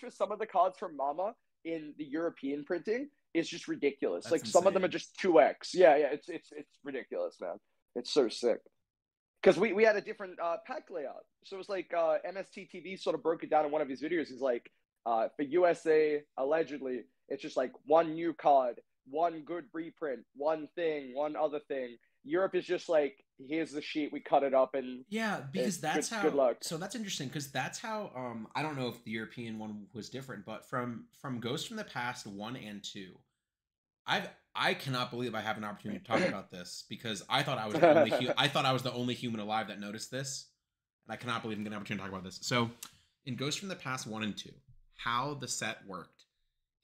for some of the cards from Mama in the European printing is just ridiculous. That's like insane. Some of them are just 2x. Yeah, it's ridiculous, man. It's so sick. Because we had a different pack layout. So it was like MSTTV sort of broke it down in one of his videos. He's like, for USA, allegedly, it's just like one new card, one good reprint, one thing, one other thing. Europe is just like, here's the sheet, we cut it up, and because that's how. Good luck. So that's interesting because that's how. I don't know if the European one was different, but from Ghost from the Past 1 and 2, I cannot believe I have an opportunity to talk about this because I thought I was the only human alive that noticed this, and I cannot believe I'm getting an opportunity to talk about this. So, in Ghost from the Past 1 and 2, how the set worked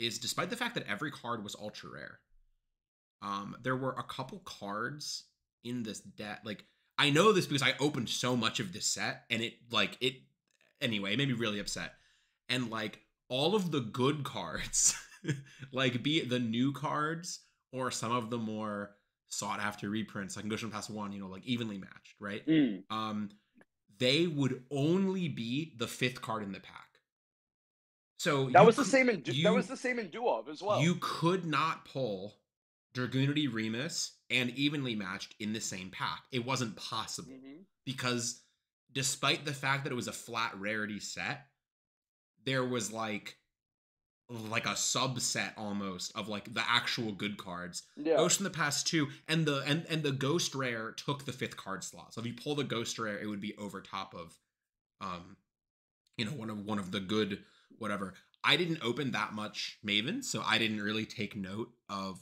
is, despite the fact that every card was ultra rare, there were a couple cards in this deck. Like, I know this because I opened so much of this set, and it anyway, it made me really upset. And like all of the good cards, like be it the new cards or some of the more sought after reprints, like Ghost from the Past 1, like evenly matched, right? They would only be the 5th card in the pack. So that was the same in Duov as well. You could not pull Dragoonity Remus and evenly matched in the same pack. It wasn't possible because despite the fact that it was a flat rarity set, there was like a subset almost of like the actual good cards. Ghost from the Past 2 and the Ghost Rare took the 5th card slot. So if you pull the Ghost Rare, it would be over top of one of the good whatever. I didn't open that much Maven, so I didn't really take note of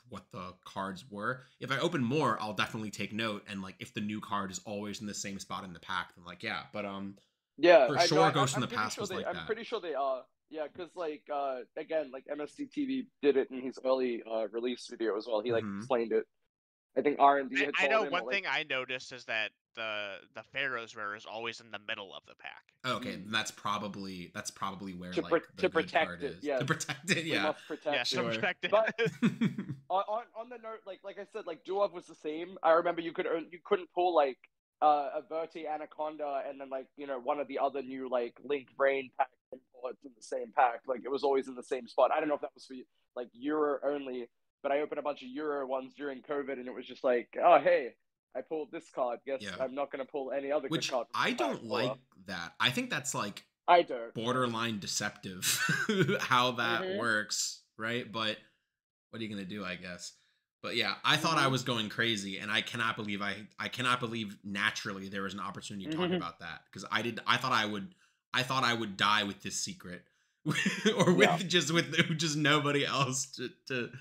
what the cards were. If I open more, I'll definitely take note, and like if the new card is always in the same spot in the pack, then like but for sure Ghost from the Past was like that. I'm pretty sure they are. Yeah, because like again, like MSTTV did it in his early release video as well. He like explained it. I think R&D. I know one thing I noticed is that the Pharaoh's rare is always in the middle of the pack. Okay, that's probably where To like the to good card protect it, is to yes, protect it. we Yeah, must protect Yes, to it. sure. protect it. But on the note, like I said, like Duov was the same. I remember you couldn't pull like a Verti Anaconda and then like one of the other new like Link Brain pack imports in the same pack. Like it was always in the same spot. I don't know if that was for like Euro only, but I opened a bunch of Euro ones during COVID, and it was just like, oh hey, I pulled this card. Guess Yeah, I'm not gonna pull any other good which card from I this pack. don't Oh like well. that. I think that's like I don't. borderline deceptive how that Mhm. works, right? But what are you gonna do, I guess? But yeah, I thought I Mhm. was going crazy, and I cannot believe I cannot believe naturally there was an opportunity to talk Mhm. about that because I thought I would die with this secret, or Yeah. with just nobody else to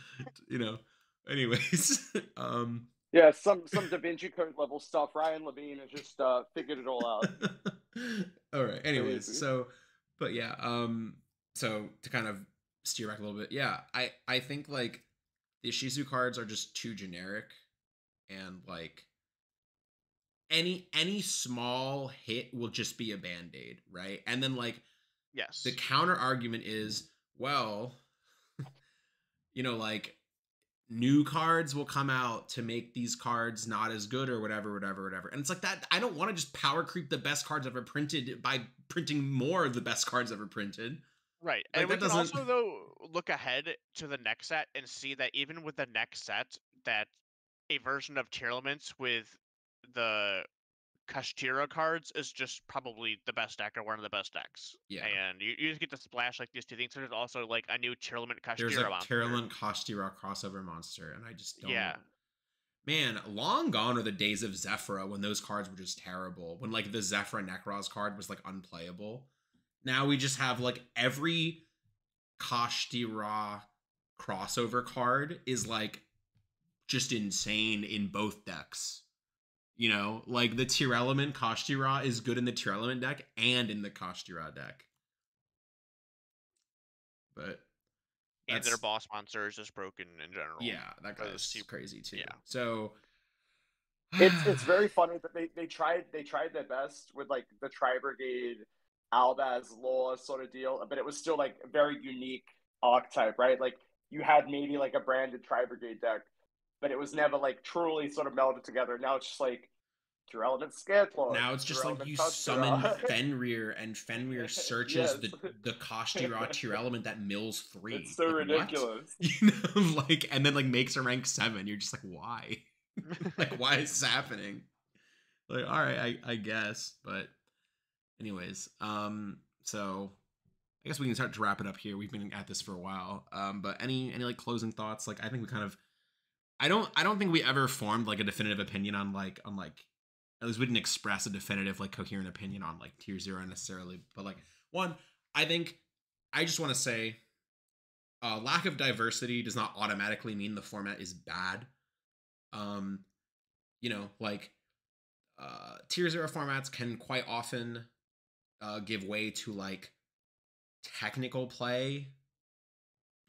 you know. Anyways, Yeah, some Da Vinci Code level stuff. Ryan Levine has just figured it all out. all right. Anyways, Crazy. so but yeah, so to kind of steer back a little bit, yeah, I think like the Ishizu cards are just too generic, and like any small hit will just be a band-aid, right? And then like the Yes. counter argument is, well, like new cards will come out to make these cards not as good or whatever, whatever, whatever. And it's like that. I don't want to just power creep the best cards ever printed by printing more of the best cards ever printed. Right. Like And we that can doesn't. also though look ahead to the next set and see that even with the next set, that a version of tier elements with the Kashtira cards is just probably the best deck or one of the best decks. Yeah. And you just get to splash like these two things. There's also like a new tier element There's a Kashtira monster. Tearlament Kostira crossover monster, and I just don't. Yeah. Man, long gone are the days of Zephyra when those cards were just terrible. When like the Zephyra Nekroz card was like unplayable. Now we just have like every Kashtira crossover card is like just insane in both decks. Like the Tier Element Kashtira is good in the Tier Element deck and in the Kashtira deck. But And their that's boss monster is just broken in general. yeah, that Because guy's crazy too. yeah. So It's very funny that they tried their best with like the Tri Brigade Albaz Law sort of deal, but it was still like a very unique archetype, right? Like you had maybe like a branded Tri Brigade deck, but it was never like truly sort of melded together. Now it's just like True Element Scareclaw, now it's just True like Element you summon Customer. Fenrir, and Fenrir searches Yes. the Kashtira Tier Element that mills It's 3. so Like what? ridiculous. Like, and then like makes a rank 7. You're just like, why? Like, why is this happening? Like, all right, I guess. But anyways, so I guess we can start to wrap it up here. We've been at this for a while. But any like closing thoughts? Like, I think we kind of I don't think we ever formed like a definitive opinion on at least we didn't express a definitive like coherent opinion on like tier 0 necessarily. But like one, I think I just want to say lack of diversity does not automatically mean the format is bad. Um, like tier 0 formats can quite often give way to like technical play,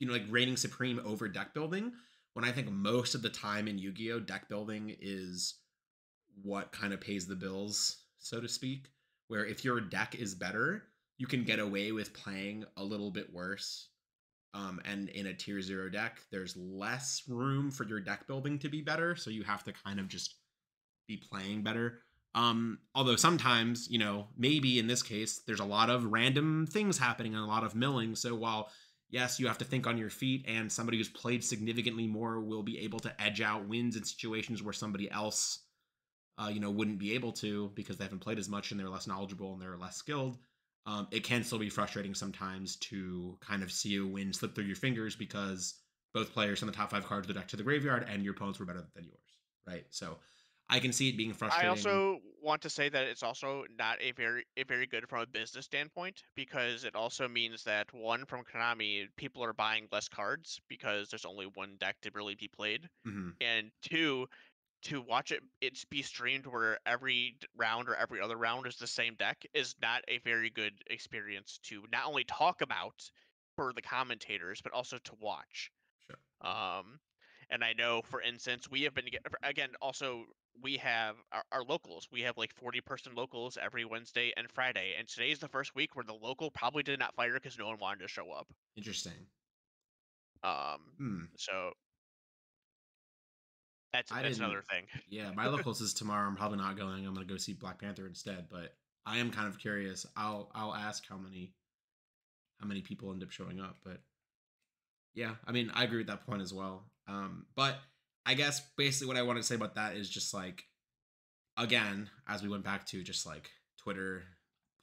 like reigning supreme over deck building. When I think most of the time in Yu-Gi-Oh, deck building is what kind of pays the bills, so to speak. Where if your deck is better, you can get away with playing a little bit worse. And in a tier 0 deck, there's less room for your deck building to be better, so you have to kind of just be playing better. Although sometimes, maybe in this case, there's a lot of random things happening and a lot of milling. So while yes, you have to think on your feet, and somebody who's played significantly more will be able to edge out wins in situations where somebody else, wouldn't be able to because they haven't played as much and they're less knowledgeable and they're less skilled. It can still be frustrating sometimes to kind of see a win slip through your fingers because both players sent the top 5 cards of the deck to the graveyard and your opponents were better than yours, right? So I can see it being I frustrating. also want to say that it's also not a very good from a business standpoint because it also means that one, from Konami, people are buying less cards because there's only one deck to really be played, Mhm. and two, to watch it be streamed where every round or every other round is the same deck is not a very good experience to not only talk about for the commentators but also to watch. Sure. Um, and I know, for instance, we have been again also we have our locals. We have like 40-person locals every Wednesday and Friday, and today is the first week where the local probably did not fire because no one wanted to show up. Interesting. Um, so I that's didn't. another thing. Yeah, my locals is tomorrow. I'm probably not going. I'm gonna go see Black Panther instead. But I am kind of curious. I'll ask how many people end up showing up. But yeah, I mean, I agree with that point as well. But I guess basically what I wanted to say about that is just like, again, as we went back to just like Twitter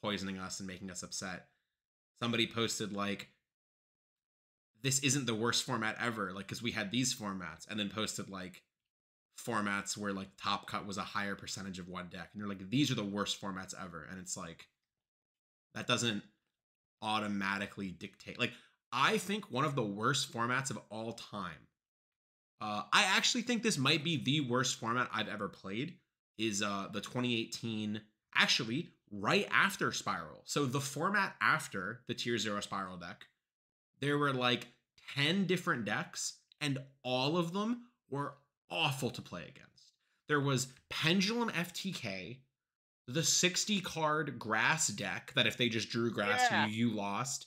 poisoning us and making us upset. Somebody posted like, this isn't the worst format ever, like, because we had these formats, and then posted like formats where like top cut was a higher percentage of one deck, and you're like, these are the worst formats ever. And it's like, that doesn't automatically dictate. Like, I think one of the worst formats of all time, I actually think this might be the worst format I've ever played, is the 2018, actually right after Spiral. So the format after the Tier 0 Spiral deck, there were like 10 different decks, and all of them were awful to play against. There was Pendulum FTK, the 60 card grass deck that if they just drew grass Yeah. to you lost.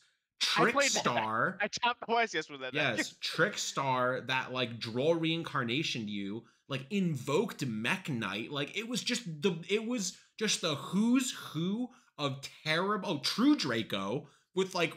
I played that. Trickstar. I topped the YCS with that deck. Yes, Trickstar that like draw reincarnation you, like invoked Mech Knight. Like it was just the who's who of terrible. Oh, True Draco with like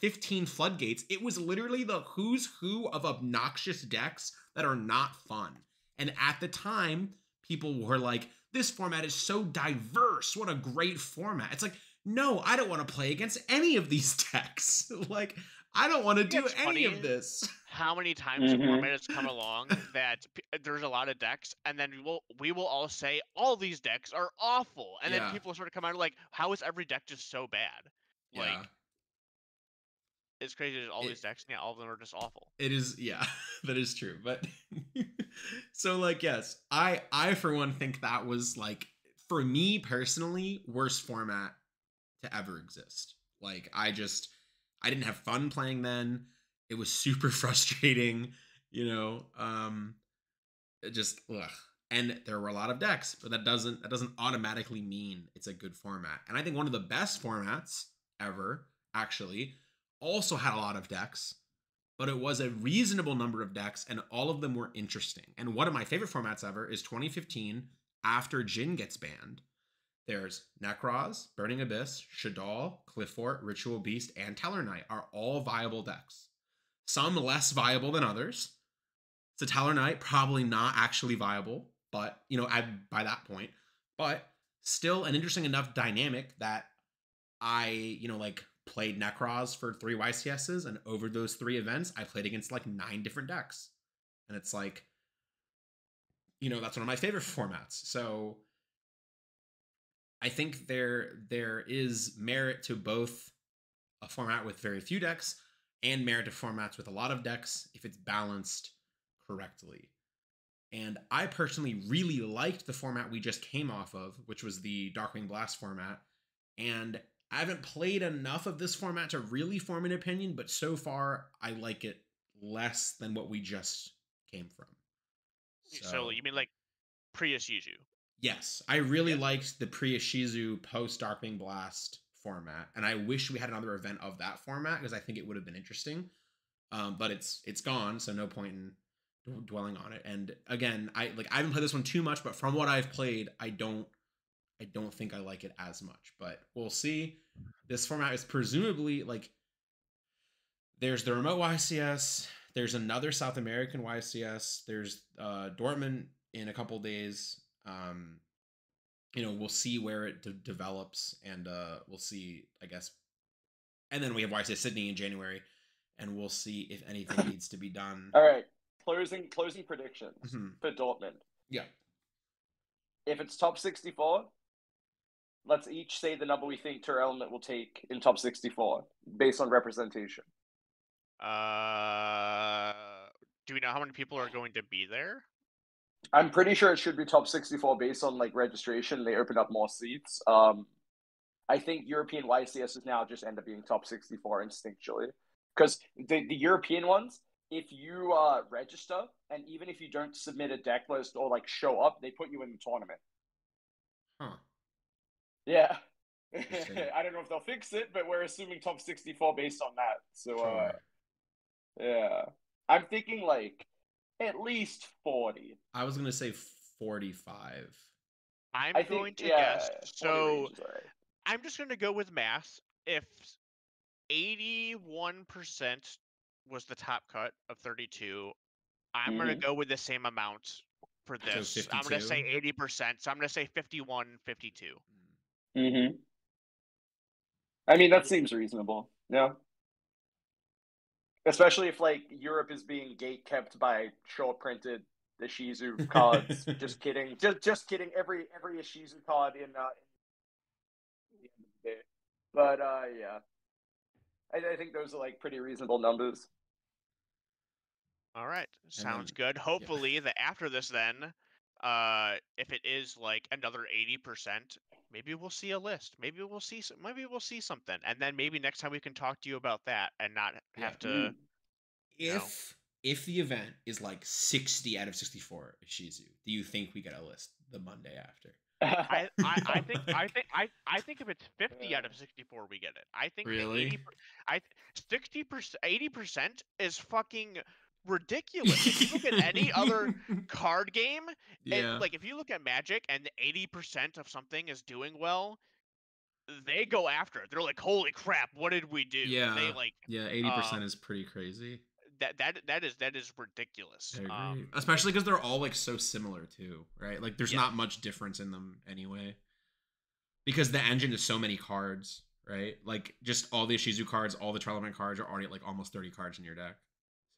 15 floodgates. It was literally the who's who of obnoxious decks that are not fun. And at the time, people were like, this format is so diverse. What a great format. It's like, no, I don't want to play against any of these decks. Like, I don't want to do any of this. How many times the format has come along that there's a lot of decks, and then we will all say all these decks are awful, and then people sort of come out like, how is every deck just so bad? Like, it's crazy. There's all these decks, and yeah, all of them are just awful. It is, yeah, that is true. But so like, yes, I for one think that was like, for me personally, worst format to ever exist. Like, I didn't have fun playing then. It was super frustrating, you know. It just ugh. And there were a lot of decks, but that doesn't automatically mean it's a good format. And I think one of the best formats ever, actually, also had a lot of decks, but it was a reasonable number of decks, and all of them were interesting. And one of my favorite formats ever is 2015, after Jin gets banned. There's Nekroz, Burning Abyss, Shaddoll, Cliffort, Ritual Beast, and Tallarknight are all viable decks. Some less viable than others. So Tallarknight, probably not actually viable, but, you know, by that point. But still an interesting enough dynamic that I, you know, like, played Nekroz for 3 YCSs, and over those 3 events, I played against like 9 different decks. And it's like, you know, that's one of my favorite formats. So I think there is merit to both a format with very few decks and merit to formats with a lot of decks if it's balanced correctly. And I personally really liked the format we just came off of, which was the Darkwing Blast format. And I haven't played enough of this format to really form an opinion, but so far I like it less than what we just came from. So you mean like pre-Ishizu? Yes, I really liked the pre-Ishizu post Darkwing Blast format, and I wish we had another event of that format because I think it would have been interesting. But it's gone, so no point in dwelling on it. And again, I haven't played this one too much, but from what I've played, I don't think I like it as much. But we'll see. This format is presumably like, there's the remote YCS, there's another South American YCS, there's Dortmund in a couple days. You know, we'll see where it develops, and we'll see, I guess. And then we have YCS Sydney in January, and we'll see if anything needs to be done. All right, closing predictions for Dortmund. Yeah. If it's top 64, let's each say the number we think Tour Element will take in top 64 based on representation. Do we know how many people are going to be there? I'm pretty sure it should be top 64 based on like registration. They opened up more seats. I think European YCSs now just end up being top 64 instinctually, because the European ones, if you register, and even if you don't submit a deck list or like show up, they put you in the tournament. Huh. Yeah. Interesting. I don't know if they'll fix it, but we're assuming top 64 based on that. So Sure. yeah. I'm thinking like at least 40. I was gonna say 45. I'm I think going to guess. 40 range So is alright. I'm just going to go with math. If 81% was the top cut of 32, I'm going to go with the same amount for So this. I'm going to 52. say 80%. So I'm going to say 51, 52. Mm-hmm. I mean, that seems reasonable. Yeah. Especially if like Europe is being gate kept by short printed Ishizu cards. Just kidding. Just kidding. Every Ishizu card in the end of the day. But yeah. I think those are like pretty reasonable numbers. All right. And Sounds then, good. yeah. Hopefully that after this then, if it is like another 80%, maybe we'll see a list. Maybe we'll see something. And then maybe next time we can talk to you about that and not Yeah. have to, you know. If the event is like 60 out of 64 Ishizu, do you think we get a list the Monday after? I think if it's 50 out of 64, we get it. I think the Really? 60%, 80% is fucking ridiculous. If you look at any other card game, and Yeah. like if you look at Magic and the 80% of something is doing well, they go after it. They're like, holy crap, what did we do? They Yeah. like Yeah, 80% is pretty crazy. that is ridiculous. I agree. Especially because they're all like so similar too, right? Like there's Yeah. not much difference in them anyway. Because the engine is so many cards, right? Like just all the Ishizu cards, all the Treleman cards are already like almost 30 cards in your deck.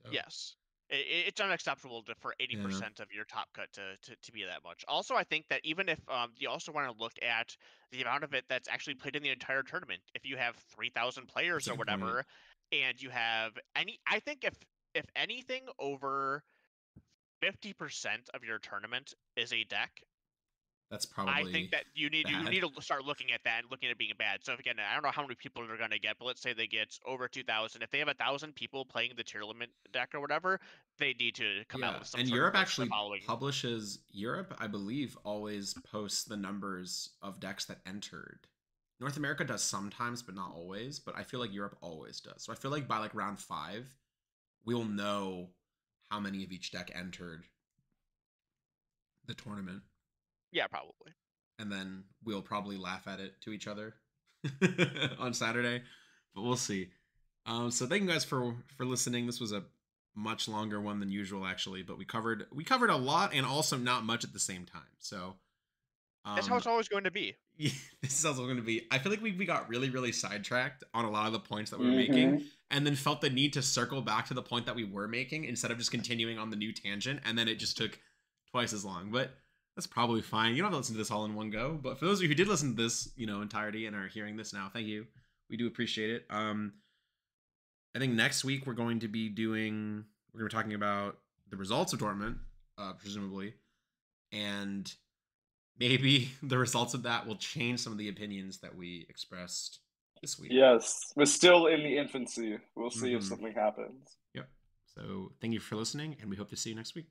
So Yes. It's unacceptable for 80% of your top cut to be that much. Also, I think that even if you also want to look at the amount of it that's actually played in the entire tournament. If you have 3,000 that's players a or good point. whatever, and you have I think if anything over 50% of your tournament is a deck, That's I think probably that you need bad. to start looking at that and looking at it being bad. So if, again, I don't know how many people they're going to get, but let's say they get over 2,000. If they have 1,000 people playing the tier limit deck or whatever, they need to come out Yeah, with some and sort of Europe list actually following. Europe, I believe, always posts the numbers of decks that entered. North America does sometimes, but not always. But I feel like Europe always does. So I feel like by like round 5, we'll know how many of each deck entered the tournament. Yeah, probably. And then we'll probably laugh at it to each other on Saturday. But we'll see. So thank you guys for listening. This was a much longer one than usual, actually, but we covered a lot and also not much at the same time. So That's how it's always going to be. this is also going to be. I feel like we got really sidetracked on a lot of the points that we were Mm-hmm. making, and then felt the need to circle back to the point that we were making instead of just continuing on the new tangent, and then it just took twice as long. But that's probably fine. You don't have to listen to this all in one go. But for those of you who did listen to this, entirety and are hearing this now, thank you. We do appreciate it. I think next week we're going to be talking about the results of tournament, presumably, and maybe the results of that will change some of the opinions that we expressed this week. Yes, we're still in the infancy. We'll see if Mhm. something happens. Yep. So thank you for listening, and we hope to see you next week.